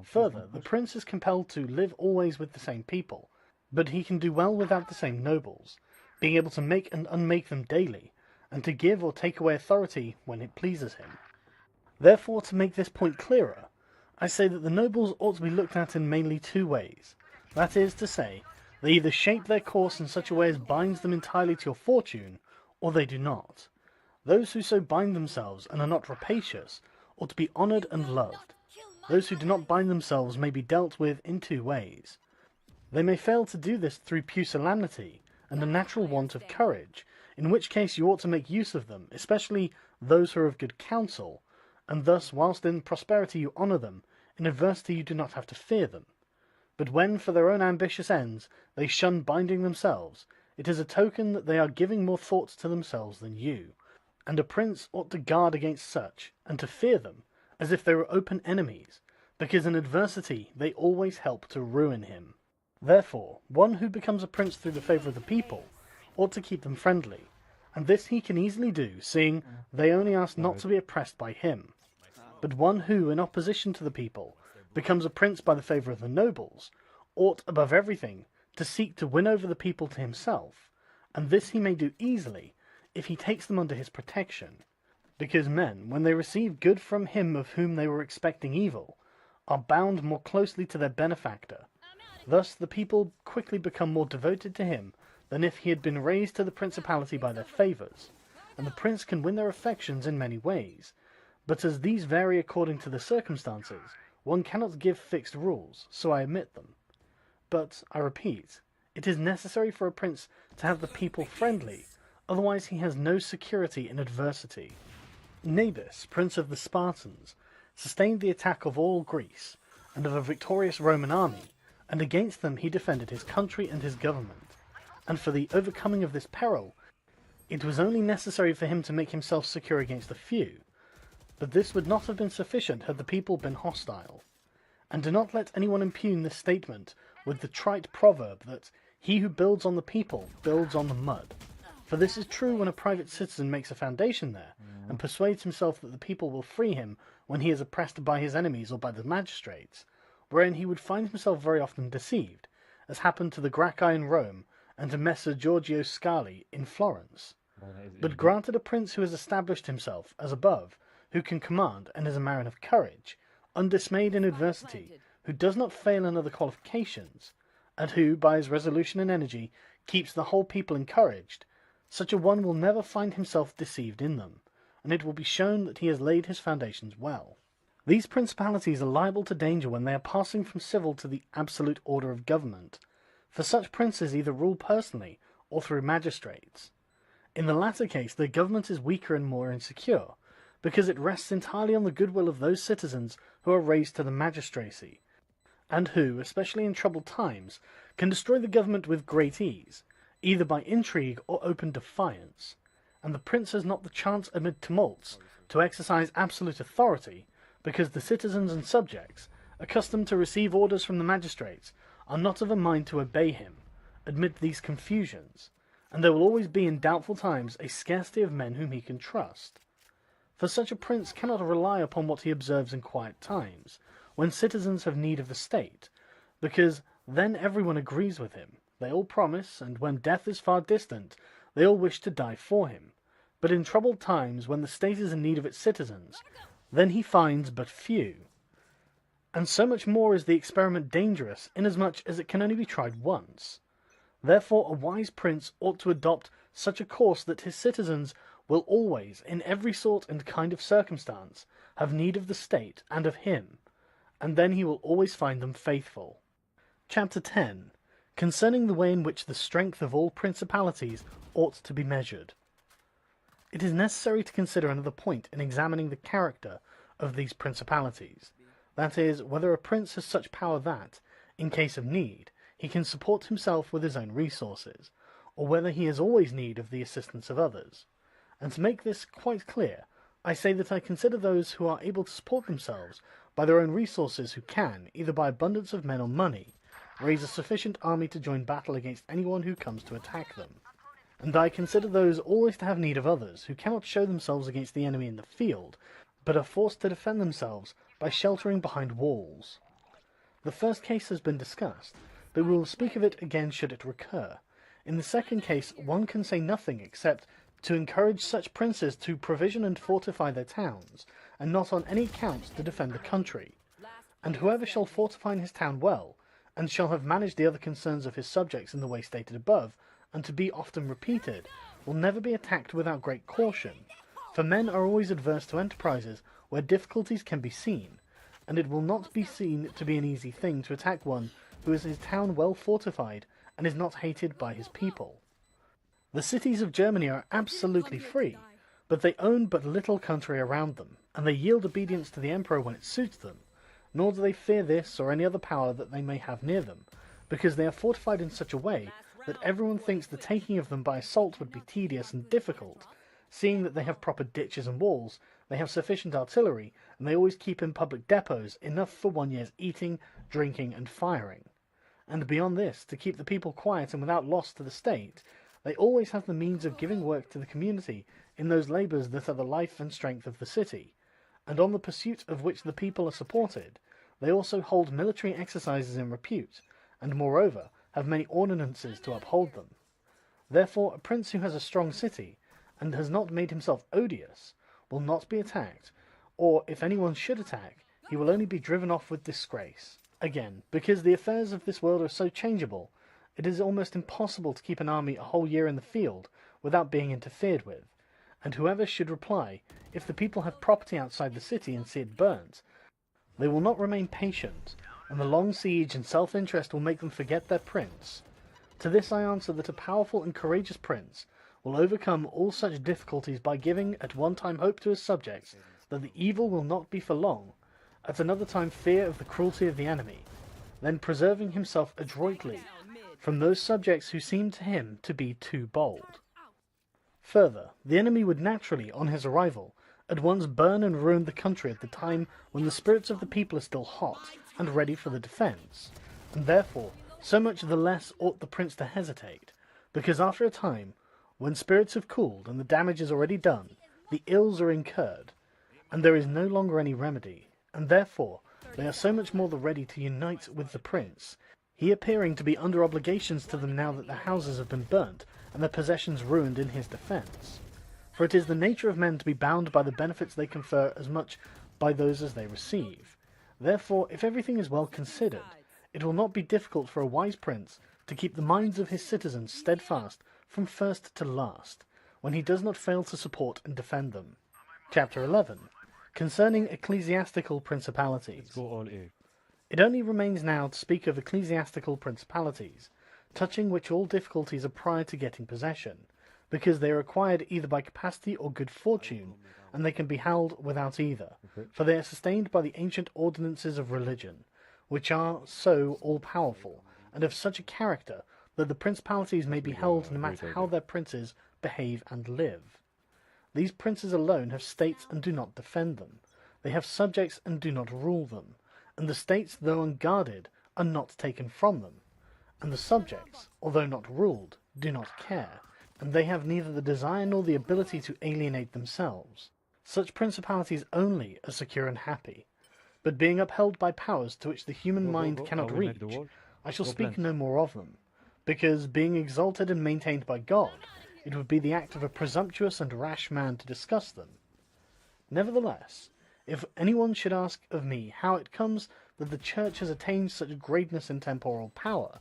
Further, the prince is compelled to live always with the same people, but he can do well without the same nobles, being able to make and unmake them daily, and to give or take away authority when it pleases him. Therefore, to make this point clearer, I say that the nobles ought to be looked at in mainly two ways. That is to say, they either shape their course in such a way as binds them entirely to your fortune, or they do not. Those who so bind themselves and are not rapacious ought to be honoured and loved. Those who do not bind themselves may be dealt with in two ways. They may fail to do this through pusillanimity and a natural want of courage, in which case you ought to make use of them, especially those who are of good counsel, and thus whilst in prosperity you honour them, in adversity you do not have to fear them. But when for their own ambitious ends they shun binding themselves, it is a token that they are giving more thoughts to themselves than you, and a prince ought to guard against such, and to fear them, as if they were open enemies, because in adversity they always help to ruin him. Therefore, one who becomes a prince through the favour of the people ought to keep them friendly, and this he can easily do, seeing they only ask not to be oppressed by him. But one who, in opposition to the people, becomes a prince by the favour of the nobles, ought, above everything, to seek to win over the people to himself, and this he may do easily if he takes them under his protection, because men, when they receive good from him of whom they were expecting evil, are bound more closely to their benefactor. Thus the people quickly become more devoted to him than if he had been raised to the principality by their favours, and the prince can win their affections in many ways, but as these vary according to the circumstances, one cannot give fixed rules, so I omit them. But, I repeat, it is necessary for a prince to have the people friendly, otherwise he has no security in adversity. Nabis, prince of the Spartans, sustained the attack of all Greece, and of a victorious Roman army, and against them he defended his country and his government. And for the overcoming of this peril, it was only necessary for him to make himself secure against the few, but this would not have been sufficient had the people been hostile. And do not let anyone impugn this statement with the trite proverb that he who builds on the people builds on the mud. For this is true when a private citizen makes a foundation there, and persuades himself that the people will free him when he is oppressed by his enemies or by the magistrates, wherein he would find himself very often deceived, as happened to the Gracchi in Rome and to Messer Giorgio Scali in Florence. But granted a prince who has established himself, as above, who can command and is a man of courage, undismayed in adversity, who does not fail in other qualifications, and who, by his resolution and energy, keeps the whole people encouraged, such a one will never find himself deceived in them, and it will be shown that he has laid his foundations well. These principalities are liable to danger when they are passing from civil to the absolute order of government, for such princes either rule personally or through magistrates. In the latter case, their government is weaker and more insecure, because it rests entirely on the goodwill of those citizens who are raised to the magistracy, and who, especially in troubled times, can destroy the government with great ease, either by intrigue or open defiance, and the prince has not the chance amid tumults to exercise absolute authority, because the citizens and subjects, accustomed to receive orders from the magistrates, are not of a mind to obey him, amid these confusions, and there will always be in doubtful times a scarcity of men whom he can trust. For such a prince cannot rely upon what he observes in quiet times, when citizens have need of the state, because then everyone agrees with him, they all promise, and when death is far distant, they all wish to die for him. But in troubled times, when the state is in need of its citizens, then he finds but few. And so much more is the experiment dangerous, inasmuch as it can only be tried once. Therefore a wise prince ought to adopt such a course that his citizens will always, in every sort and kind of circumstance, have need of the state and of him, and then he will always find them faithful. Chapter 10. Concerning the way in which the strength of all principalities ought to be measured. It is necessary to consider another point in examining the character of these principalities, that is, whether a prince has such power that, in case of need, he can support himself with his own resources, or whether he has always need of the assistance of others. And to make this quite clear, I say that I consider those who are able to support themselves by their own resources who can, either by abundance of men or money, raise a sufficient army to join battle against anyone who comes to attack them. And I consider those always to have need of others who cannot show themselves against the enemy in the field, but are forced to defend themselves by sheltering behind walls. The first case has been discussed, but we will speak of it again should it recur. In the second case, one can say nothing except to encourage such princes to provision and fortify their towns, and not on any account to defend the country. And whoever shall fortify his town well, and shall have managed the other concerns of his subjects in the way stated above, and to be often repeated, will never be attacked without great caution, for men are always adverse to enterprises where difficulties can be seen, and it will not be seen to be an easy thing to attack one who has his town well fortified and is not hated by his people. The cities of Germany are absolutely free, but they own but little country around them, and they yield obedience to the emperor when it suits them, nor do they fear this or any other power that they may have near them, because they are fortified in such a way that everyone thinks the taking of them by assault would be tedious and difficult, seeing that they have proper ditches and walls, they have sufficient artillery, and they always keep in public depots enough for 1 year's eating, drinking, and firing. and beyond this, to keep the people quiet and without loss to the state, they always have the means of giving work to the community in those labours that are the life and strength of the city, and on the pursuit of which the people are supported, they also hold military exercises in repute, and moreover have many ordinances to uphold them. Therefore, a prince who has a strong city, and has not made himself odious, will not be attacked, or if anyone should attack, he will only be driven off with disgrace. Again, because the affairs of this world are so changeable, it is almost impossible to keep an army a whole year in the field without being interfered with, and whoever should reply, if the people have property outside the city and see it burnt, they will not remain patient, and the long siege and self-interest will make them forget their prince. To this I answer that a powerful and courageous prince will overcome all such difficulties by giving at one time hope to his subjects that the evil will not be for long, at another time fear of the cruelty of the enemy, then preserving himself adroitly from those subjects who seem to him to be too bold. Further, the enemy would naturally, on his arrival, at once burn and ruin the country at the time when the spirits of the people are still hot and ready for the defence, and therefore so much the less ought the prince to hesitate, because after a time, when spirits have cooled and the damage is already done, the ills are incurred, and there is no longer any remedy, and therefore they are so much more the ready to unite with the prince, he appearing to be under obligations to them now that their houses have been burnt and their possessions ruined in his defence. For it is the nature of men to be bound by the benefits they confer as much by those as they receive. Therefore, if everything is well considered, it will not be difficult for a wise prince to keep the minds of his citizens steadfast from first to last, when he does not fail to support and defend them. Chapter 11. Concerning ecclesiastical principalities. It only remains now to speak of ecclesiastical principalities, touching which all difficulties are prior to getting possession, because they are acquired either by capacity or good fortune, and they can be held without either, for they are sustained by the ancient ordinances of religion, which are so all-powerful, and of such a character that the principalities may be held no matter how their princes behave and live. These princes alone have states and do not defend them. They have subjects and do not rule them, and the states, though unguarded, are not taken from them, and the subjects, although not ruled, do not care, and they have neither the desire nor the ability to alienate themselves. Such principalities only are secure and happy, but being upheld by powers to which the human mind cannot reach, I shall speak no more of them, because, being exalted and maintained by God, it would be the act of a presumptuous and rash man to discuss them. Nevertheless, if anyone should ask of me how it comes that the Church has attained such greatness in temporal power,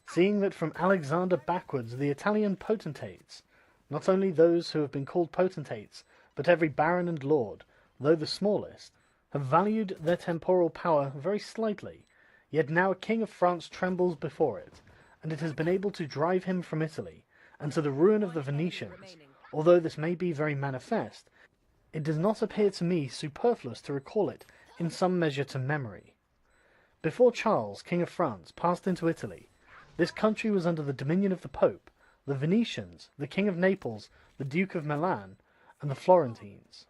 seeing that from Alexander backwards the Italian potentates, not only those who have been called potentates, but every baron and lord, though the smallest, have valued their temporal power very slightly, yet now a king of France trembles before it, and it has been able to drive him from Italy, and to the ruin of the Venetians. Although this may be very manifest, it does not appear to me superfluous to recall it in some measure to memory. Before Charles, King of France, passed into Italy, this country was under the dominion of the Pope, the Venetians, the King of Naples, the Duke of Milan, and the Florentines.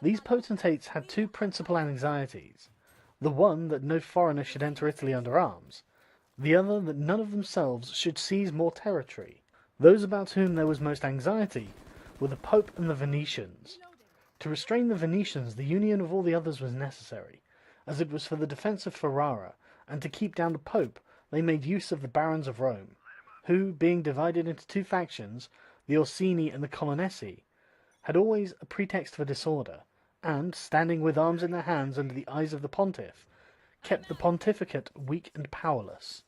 These potentates had two principal anxieties: the one that no foreigner should enter Italy under arms, the other that none of themselves should seize more territory. Those about whom there was most anxiety were the Pope and the Venetians. To restrain the Venetians, the union of all the others was necessary, as it was for the defence of Ferrara, and to keep down the Pope they made use of the barons of Rome, who, being divided into two factions, the Orsini and the Colonnesi, had always a pretext for disorder, and, standing with arms in their hands under the eyes of the pontiff, kept the pontificate weak and powerless.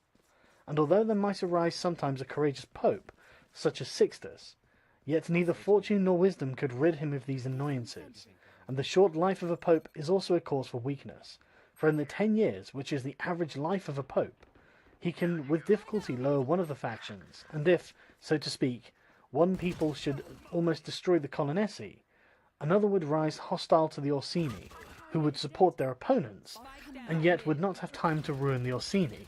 And although there might arise sometimes a courageous pope, such as Sixtus, yet neither fortune nor wisdom could rid him of these annoyances, and the short life of a pope is also a cause for weakness, for in the 10 years, which is the average life of a pope, he can with difficulty lower one of the factions, and if, so to speak, one people should almost destroy the Colonnesi, another would rise hostile to the Orsini, who would support their opponents, and yet would not have time to ruin the Orsini.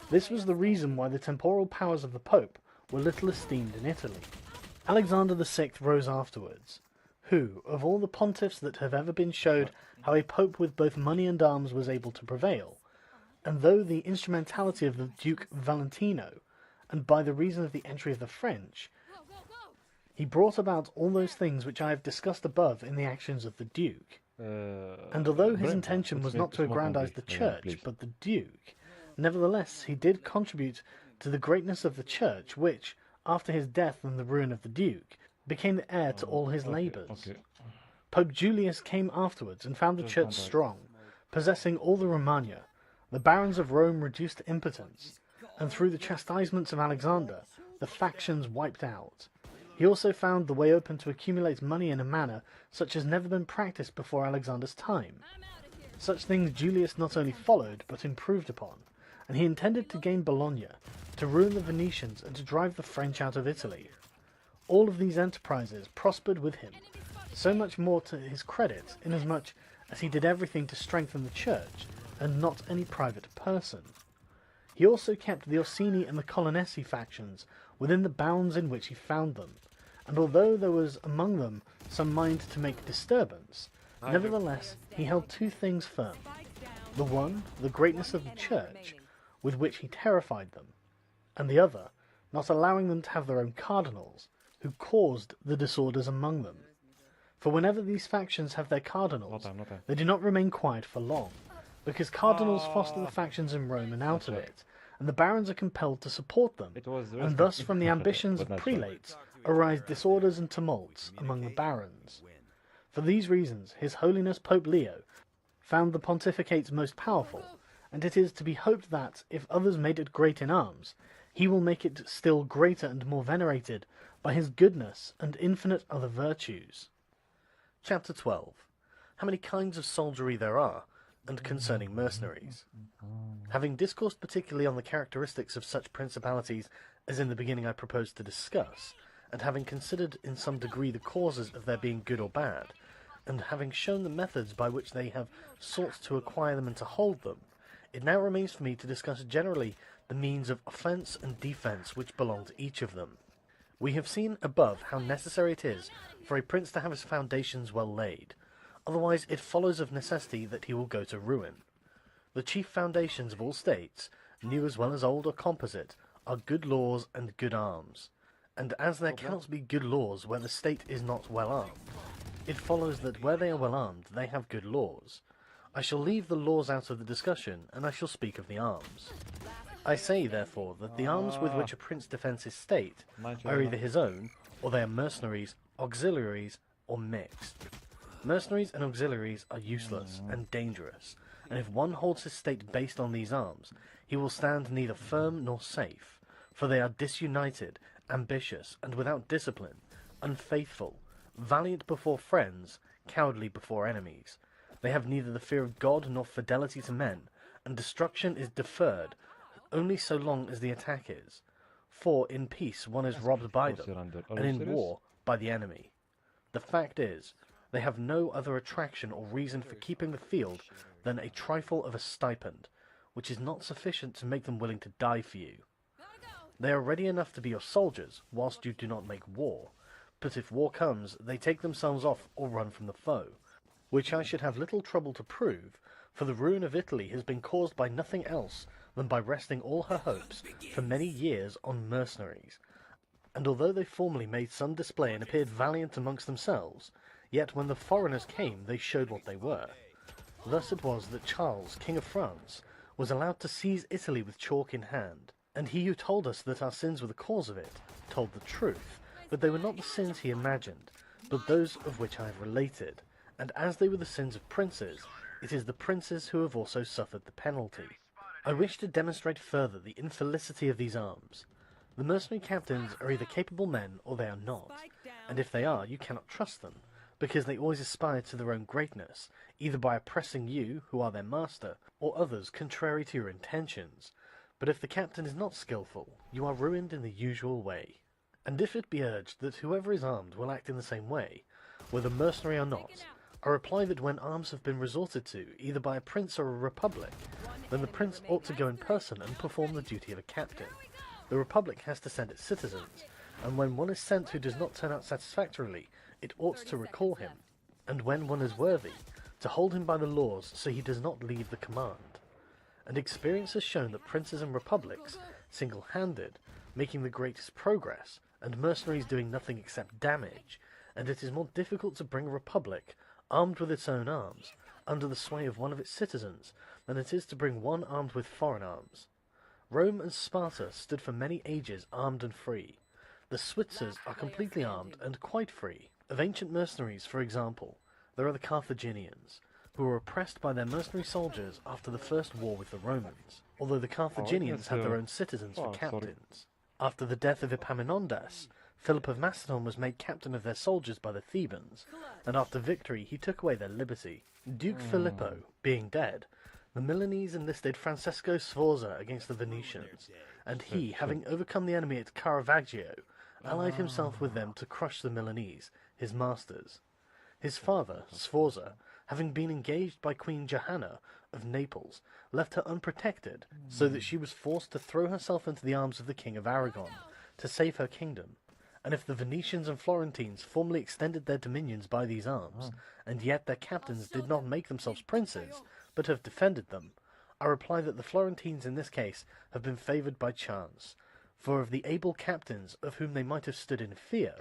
This was the reason why the temporal powers of the Pope were little esteemed in Italy. Alexander VI rose afterwards, who, of all the pontiffs that have ever been, showed how a pope with both money and arms was able to prevail, and though the instrumentality of the Duke Valentino, and by the reason of the entry of the French, he brought about all those things which I have discussed above in the actions of the Duke. And although his intention was not to aggrandize the Church, but the Duke, nevertheless he did contribute to the greatness of the Church, which, after his death and the ruin of the Duke, became the heir to all his labours. Pope Julius came afterwards and found the Church strong, possessing all the Romagna, the barons of Rome reduced to impotence, and through the chastisements of Alexander, the factions wiped out. He also found the way open to accumulate money in a manner such as never been practiced before Alexander's time. Such things Julius not only followed, but improved upon, and he intended to gain Bologna, to ruin the Venetians, and to drive the French out of Italy. All of these enterprises prospered with him, so much more to his credit, inasmuch as he did everything to strengthen the Church, and not any private person. He also kept the Orsini and the Colonnesi factions within the bounds in which he found them, and although there was among them some mind to make disturbance, nevertheless he held two things firm. The one, the greatness of the Church, with which he terrified them, and the other, not allowing them to have their own cardinals, who caused the disorders among them. For whenever these factions have their cardinals, they do not remain quiet for long, because cardinals foster the factions in Rome and out of it, and the barons are compelled to support them, and thus from the ambitions of prelates arise disorders and tumults among the barons. For these reasons, His Holiness Pope Leo found the pontificate most powerful, and it is to be hoped that, if others made it great in arms, he will make it still greater and more venerated by his goodness and infinite other virtues. Chapter 12. How many kinds of soldiery there are, and concerning mercenaries. Having discoursed particularly on the characteristics of such principalities as in the beginning I proposed to discuss, and having considered in some degree the causes of their being good or bad, and having shown the methods by which they have sought to acquire them and to hold them, it now remains for me to discuss generally the means of offence and defence which belong to each of them. We have seen above how necessary it is for a prince to have his foundations well laid, otherwise it follows of necessity that he will go to ruin. The chief foundations of all states, new as well as old or composite, are good laws and good arms, and as there cannot be good laws where the state is not well armed, it follows that where they are well armed they have good laws. I shall leave the laws out of the discussion, and I shall speak of the arms. I say, therefore, that the arms with which a prince defends his state are either his own, or they are mercenaries, auxiliaries, or mixed. Mercenaries and auxiliaries are useless and dangerous, and if one holds his state based on these arms, he will stand neither firm nor safe, for they are disunited, ambitious, and without discipline, unfaithful, valiant before friends, cowardly before enemies. They have neither the fear of God nor fidelity to men, and destruction is deferred only so long as the attack is. For in peace one is robbed by them, and in war by the enemy. The fact is, they have no other attraction or reason for keeping the field than a trifle of a stipend, which is not sufficient to make them willing to die for you. They are ready enough to be your soldiers, whilst you do not make war, but if war comes, they take themselves off or run from the foe, which I should have little trouble to prove, for the ruin of Italy has been caused by nothing else than by resting all her hopes for many years on mercenaries. And although they formerly made some display and appeared valiant amongst themselves, yet when the foreigners came they showed what they were. Thus it was that Charles, King of France, was allowed to seize Italy with chalk in hand, and he who told us that our sins were the cause of it told the truth, but they were not the sins he imagined, but those of which I have related, and as they were the sins of princes, it is the princes who have also suffered the penalty. I wish to demonstrate further the infelicity of these arms. The mercenary captains are either capable men or they are not, and if they are, you cannot trust them, because they always aspire to their own greatness, either by oppressing you, who are their master, or others contrary to your intentions. But if the captain is not skilful, you are ruined in the usual way. And if it be urged that whoever is armed will act in the same way, whether mercenary or not, I reply that when arms have been resorted to, either by a prince or a republic, then the prince ought to go in person and perform the duty of a captain. The republic has to send its citizens, and when one is sent who does not turn out satisfactorily, it ought to recall him, and when one is worthy, to hold him by the laws so he does not leave the command. and experience has shown that princes and republics, single-handed, making the greatest progress, and mercenaries doing nothing except damage, and it is more difficult to bring a republic, armed with its own arms, under the sway of one of its citizens, than it is to bring one armed with foreign arms. Rome and Sparta stood for many ages armed and free. The Switzers are completely armed and quite free. Of ancient mercenaries, for example, there are the Carthaginians, who were oppressed by their mercenary soldiers after the first war with the Romans, although the Carthaginians had their own citizens for captains. After the death of Epaminondas, Philip of Macedon was made captain of their soldiers by the Thebans, and after victory he took away their liberty. Duke Filippo being dead, the Milanese enlisted Francesco Sforza against the Venetians, and he, having overcome the enemy at Caravaggio, allied himself with them to crush the Milanese, his masters. His father, Sforza, having been engaged by Queen Johanna of Naples, left her unprotected, so that she was forced to throw herself into the arms of the King of Aragon, to save her kingdom. And if the Venetians and Florentines formally extended their dominions by these arms, and yet their captains did not make themselves princes, but have defended them, I reply that the Florentines in this case have been favoured by chance, for of the able captains of whom they might have stood in fear,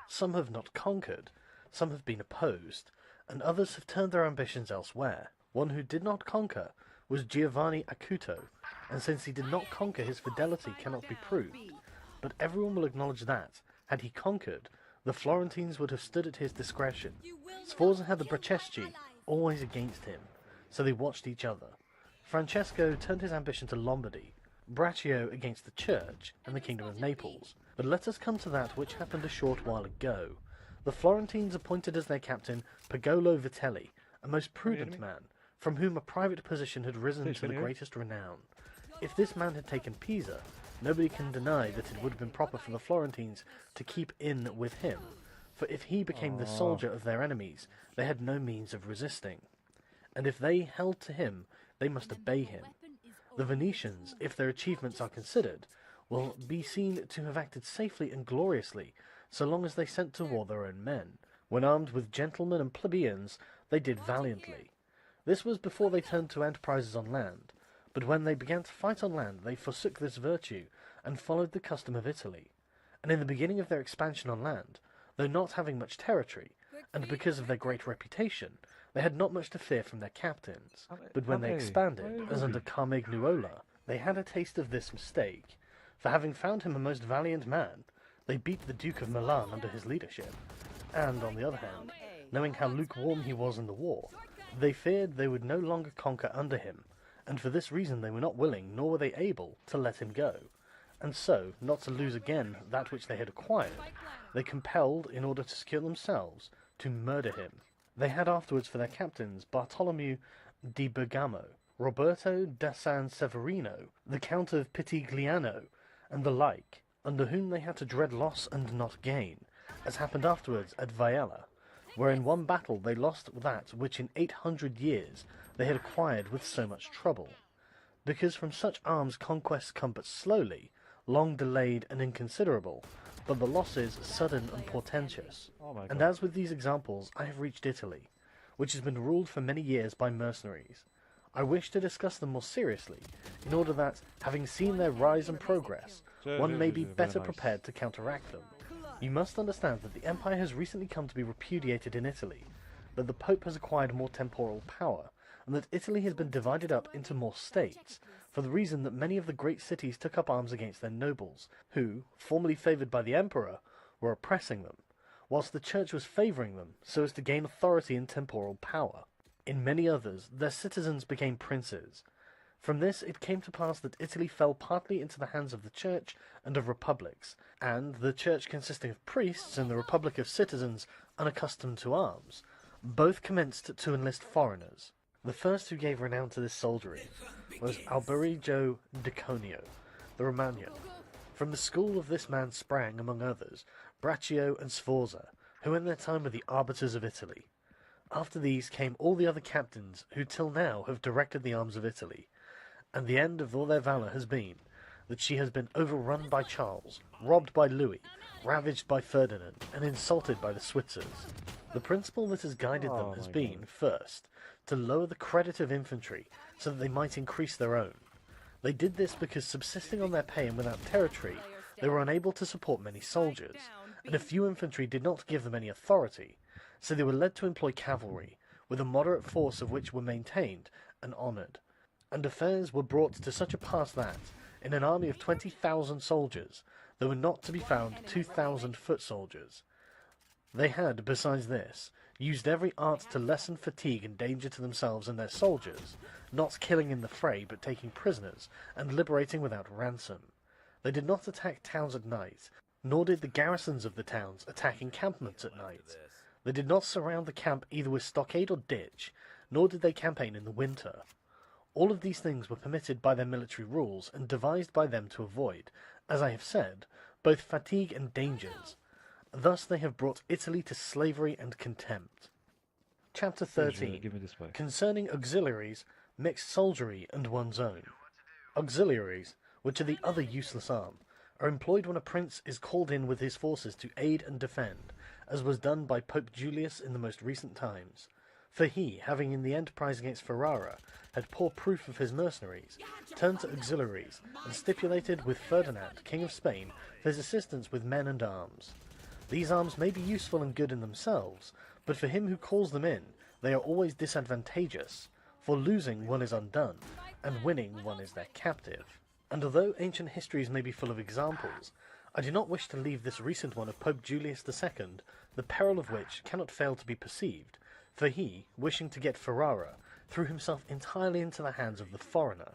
some have not conquered, some have been opposed, and others have turned their ambitions elsewhere. One who did not conquer was Giovanni Acuto, and since he did not conquer, his fidelity cannot be proved. But everyone will acknowledge that, had he conquered, the Florentines would have stood at his discretion. Sforza had the Bracceschi always against him, so they watched each other. Francesco turned his ambition to Lombardy, Braccio against the Church and the Kingdom of Naples. But let us come to that which happened a short while ago. The Florentines appointed as their captain Pagolo Vitelli, a most prudent man, from whom a private position had risen to the greatest renown. If this man had taken Pisa, nobody can deny that it would have been proper for the Florentines to keep in with him, for if he became the soldier of their enemies, they had no means of resisting. And if they held to him, they must obey him. The Venetians, if their achievements are considered, will be seen to have acted safely and gloriously, so long as they sent to war their own men. When armed with gentlemen and plebeians, they did valiantly. This was before they turned to enterprises on land, but when they began to fight on land, they forsook this virtue, and followed the custom of Italy. And in the beginning of their expansion on land, though not having much territory, and because of their great reputation, they had not much to fear from their captains. But when they expanded, as under Carmignuola, they had a taste of this mistake, for having found him a most valiant man, they beat the Duke of Milan under his leadership, and, on the other hand, knowing how lukewarm he was in the war, they feared they would no longer conquer under him, and for this reason they were not willing, nor were they able, to let him go. And so, not to lose again that which they had acquired, they compelled, in order to secure themselves, to murder him. They had afterwards for their captains Bartolomeo di Bergamo, Roberto da San Severino, the Count of Pitigliano, and the like, under whom they had to dread loss and not gain, as happened afterwards at Viella, where in one battle they lost that which in 800 years they had acquired with so much trouble. Because from such arms conquests come but slowly, long delayed and inconsiderable, but the losses sudden and portentous. And as with these examples, I have reached Italy, which has been ruled for many years by mercenaries. I wish to discuss them more seriously, in order that, having seen their rise and progress, one may be better prepared to counteract them. You must understand that the empire has recently come to be repudiated in Italy, that the Pope has acquired more temporal power, and that Italy has been divided up into more states, for the reason that many of the great cities took up arms against their nobles, who, formerly favoured by the emperor, were oppressing them, whilst the church was favouring them so as to gain authority and temporal power. In many others, their citizens became princes. From this it came to pass that Italy fell partly into the hands of the church and of republics, and the church consisting of priests and the republic of citizens unaccustomed to arms, both commenced to enlist foreigners. The first who gave renown to this soldiery was Alberigo de Conio, the Romagnan. From the school of this man sprang, among others, Braccio and Sforza, who in their time were the arbiters of Italy. After these came all the other captains who till now have directed the arms of Italy, and the end of all their valour has been that she has been overrun by Charles, robbed by Louis, ravaged by Ferdinand, and insulted by the Switzers. The principle that has guided them has been, first, to lower the credit of infantry so that they might increase their own. They did this because, subsisting on their pay and without territory, they were unable to support many soldiers, and a few infantry did not give them any authority, so they were led to employ cavalry, with a moderate force of which were maintained and honoured. And affairs were brought to such a pass that, in an army of 20,000 soldiers, there were not to be found 2,000 foot soldiers. They had, besides this, used every art to lessen fatigue and danger to themselves and their soldiers, not killing in the fray but taking prisoners, and liberating without ransom. They did not attack towns at night, nor did the garrisons of the towns attack encampments at night. They did not surround the camp either with stockade or ditch, nor did they campaign in the winter. All of these things were permitted by their military rules and devised by them to avoid, as I have said, both fatigue and dangers. Thus they have brought Italy to slavery and contempt. Chapter 13. Concerning auxiliaries, mixed soldiery, and one's own. Auxiliaries, which are the other useless arm, are employed when a prince is called in with his forces to aid and defend, as was done by Pope Julius in the most recent times. For he, having in the enterprise against Ferrara had poor proof of his mercenaries, turned to auxiliaries, and stipulated with Ferdinand, King of Spain, for his assistance with men and arms. These arms may be useful and good in themselves, but for him who calls them in, they are always disadvantageous, for losing one is undone, and winning one is their captive. And although ancient histories may be full of examples, I do not wish to leave this recent one of Pope Julius II, the peril of which cannot fail to be perceived, for he, wishing to get Ferrara, threw himself entirely into the hands of the foreigner,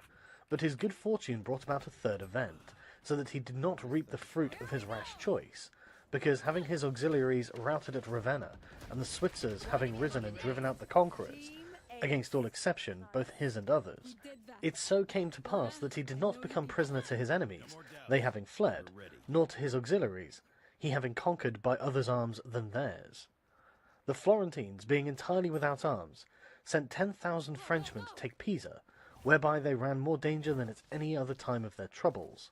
but his good fortune brought about a third event, so that he did not reap the fruit of his rash choice, because having his auxiliaries routed at Ravenna, and the Switzers having risen and driven out the conquerors, against all exception, both his and others, it so came to pass that he did not become prisoner to his enemies, they having fled, nor to his auxiliaries, he having conquered by others' arms than theirs. The Florentines, being entirely without arms, sent 10,000 Frenchmen to take Pisa, whereby they ran more danger than at any other time of their troubles.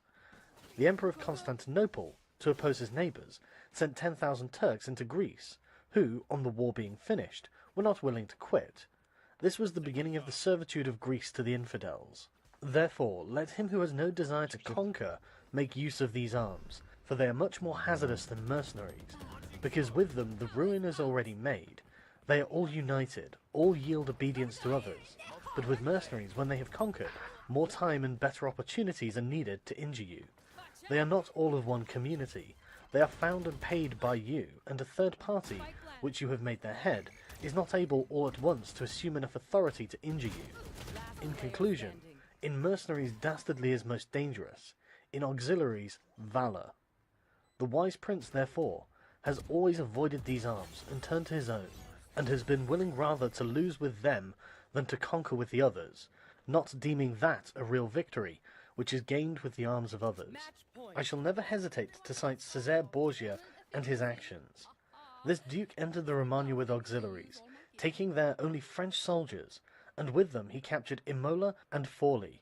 The Emperor of Constantinople, to oppose his neighbours, sent 10,000 Turks into Greece, who, on the war being finished, were not willing to quit. This was the beginning of the servitude of Greece to the infidels. Therefore, let him who has no desire to conquer make use of these arms, for they are much more hazardous than mercenaries, because with them the ruin is already made. They are all united, all yield obedience to others, but with mercenaries, when they have conquered, more time and better opportunities are needed to injure you. They are not all of one community. They are found and paid by you, and a third party, which you have made their head, is not able all at once to assume enough authority to injure you. In conclusion, in mercenaries dastardly is most dangerous, in auxiliaries valour. The wise prince, therefore, has always avoided these arms and turned to his own, and has been willing rather to lose with them than to conquer with the others, not deeming that a real victory, which is gained with the arms of others. I shall never hesitate to cite Cesare Borgia and his actions. This duke entered the Romagna with auxiliaries, taking there only French soldiers, and with them he captured Imola and Forli.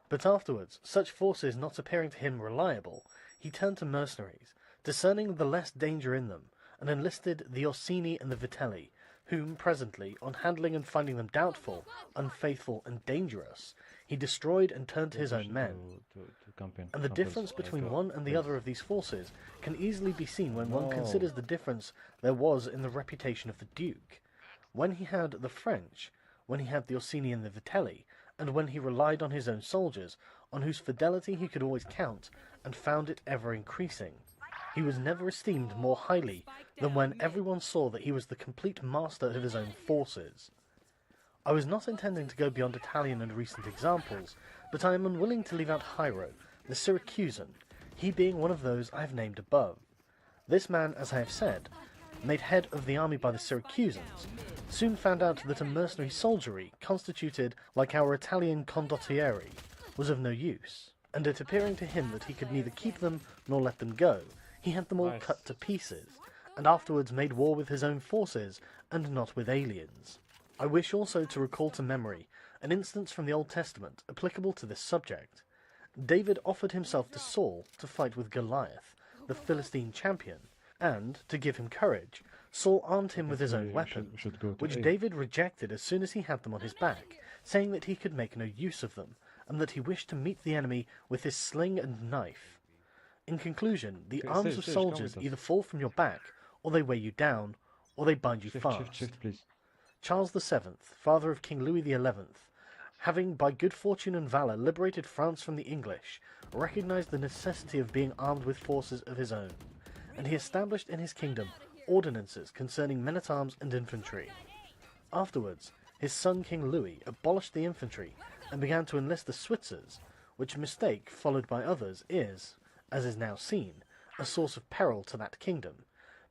But afterwards, such forces not appearing to him reliable, he turned to mercenaries, discerning the less danger in them, and enlisted the Orsini and the Vitelli, whom presently, on handling and finding them doubtful, unfaithful, and dangerous, he destroyed and turned to his own men. And the difference between one and the other of these forces can easily be seen when one considers the difference there was in the reputation of the Duke. When he had the French, when he had the Orsini and the Vitelli, and when he relied on his own soldiers, on whose fidelity he could always count, and found it ever increasing, he was never esteemed more highly than when everyone saw that he was the complete master of his own forces. I was not intending to go beyond Italian and recent examples, but I am unwilling to leave out Hiero, the Syracusan, he being one of those I have named above. This man, as I have said, made head of the army by the Syracusans, soon found out that a mercenary soldiery, constituted like our Italian condottieri, was of no use, and it appearing to him that he could neither keep them nor let them go, he had them all cut to pieces, and afterwards made war with his own forces, and not with aliens. I wish also to recall to memory an instance from the Old Testament applicable to this subject. David offered himself to Saul to fight with Goliath, the Philistine champion, and, to give him courage, Saul armed him with his Maybe own we weapons, should go to which A. David rejected as soon as he had them on his back, saying that he could make no use of them, and that he wished to meet the enemy with his sling and knife. In conclusion, the Okay, arms Sage, of Sage, come soldiers with us. either fall from your back, or they weigh you down, or they bind you fast. Shift, please. Charles VII, father of King Louis XI, having by good fortune and valour liberated France from the English, recognised the necessity of being armed with forces of his own, and he established in his kingdom ordinances concerning men-at-arms and infantry. Afterwards, his son King Louis abolished the infantry and began to enlist the Switzers, which mistake, followed by others, is, as is now seen, a source of peril to that kingdom,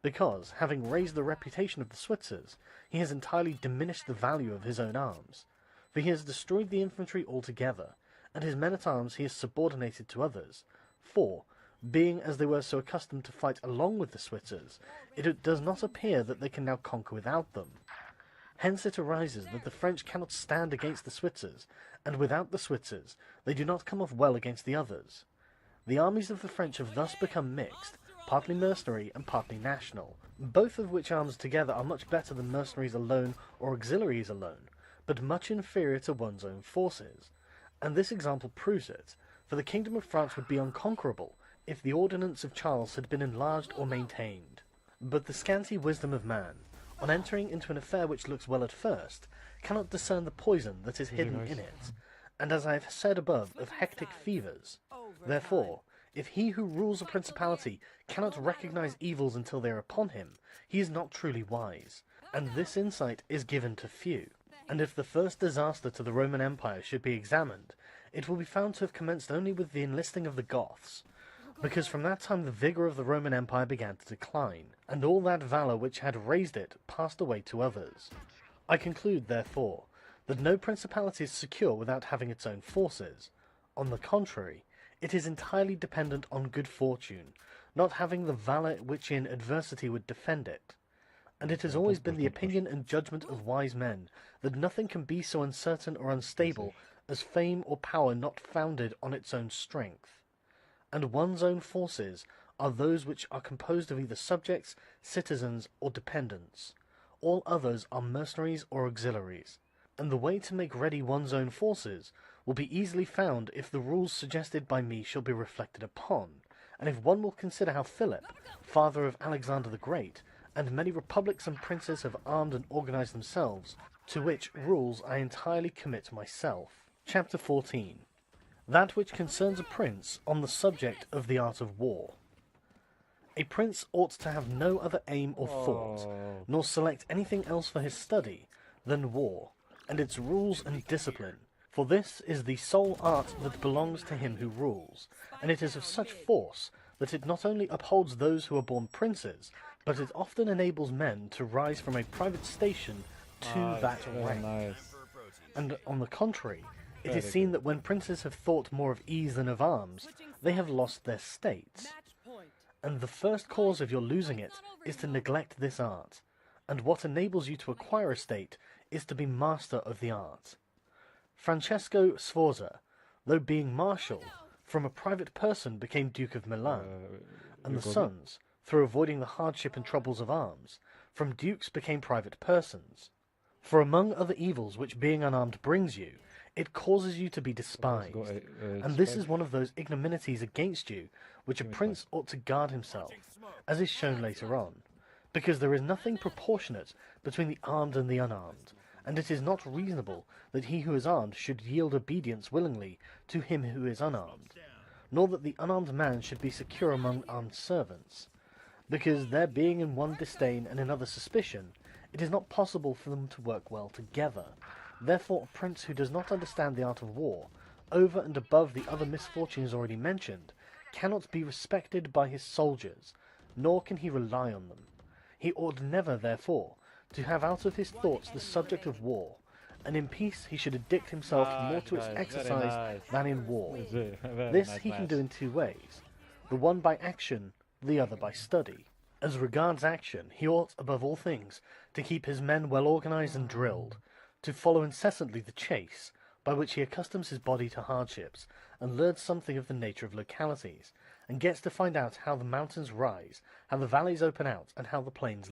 because, having raised the reputation of the Switzers, he has entirely diminished the value of his own arms, for he has destroyed the infantry altogether, and his men-at-arms he has subordinated to others, for, being as they were so accustomed to fight along with the Switzers, it does not appear that they can now conquer without them. Hence it arises that the French cannot stand against the Switzers, and without the Switzers they do not come off well against the others. The armies of the French have thus become mixed, partly mercenary and partly national, both of which arms together are much better than mercenaries alone or auxiliaries alone, but much inferior to one's own forces. And this example proves it, for the kingdom of France would be unconquerable if the ordinance of Charles had been enlarged or maintained. But the scanty wisdom of man, on entering into an affair which looks well at first, cannot discern the poison that is hidden in it, and as I have said above of hectic fevers. Therefore, if he who rules a principality cannot recognize evils until they are upon him, he is not truly wise, and this insight is given to few. And if the first disaster to the Roman Empire should be examined, it will be found to have commenced only with the enlisting of the Goths, because from that time the vigour of the Roman Empire began to decline, and all that valour which had raised it passed away to others. I conclude, therefore, that no principality is secure without having its own forces. On the contrary, it is entirely dependent on good fortune, not having the valour which in adversity would defend it. And it has always been the opinion and judgment of wise men that nothing can be so uncertain or unstable as fame or power not founded on its own strength. And one's own forces are those which are composed of either subjects, citizens, or dependents. All others are mercenaries or auxiliaries. And the way to make ready one's own forces will be easily found if the rules suggested by me shall be reflected upon, and if one will consider how Philip, father of Alexander the Great, and many republics and princes have armed and organized themselves, to which rules I entirely commit myself. Chapter 14. That which concerns a prince on the subject of the art of war. A prince ought to have no other aim or thought, nor select anything else for his study, than war, and its rules and discipline, for this is the sole art that belongs to him who rules, and it is of such force that it not only upholds those who are born princes, but it often enables men to rise from a private station to that rank. Nice. And on the contrary, it is seen that when princes have thought more of ease than of arms, they have lost their states. And the first cause of your losing it is to neglect this art, and what enables you to acquire a state is to be master of the art. Francesco Sforza, though being marshal, from a private person became Duke of Milan, and the sons, through avoiding the hardship and troubles of arms, from dukes became private persons. For among other evils which being unarmed brings you, it causes you to be despised, and this is one of those ignominities against you which a prince ought to guard himself, as is shown later on, because there is nothing proportionate between the armed and the unarmed, and it is not reasonable that he who is armed should yield obedience willingly to him who is unarmed, nor that the unarmed man should be secure among armed servants, because there being in one disdain and in other suspicion, it is not possible for them to work well together. Therefore a prince who does not understand the art of war, over and above the other misfortunes already mentioned, cannot be respected by his soldiers, nor can he rely on them. He ought never, therefore, to have out of his thoughts the subject of war, and in peace he should addict himself more to its exercise than in war. This he can do in two ways, the one by action, the other by study. As regards action, he ought, above all things, to keep his men well organized and drilled, to follow incessantly the chase, by which he accustoms his body to hardships, and learns something of the nature of localities, and gets to find out how the mountains rise, how the valleys open out, and how the plains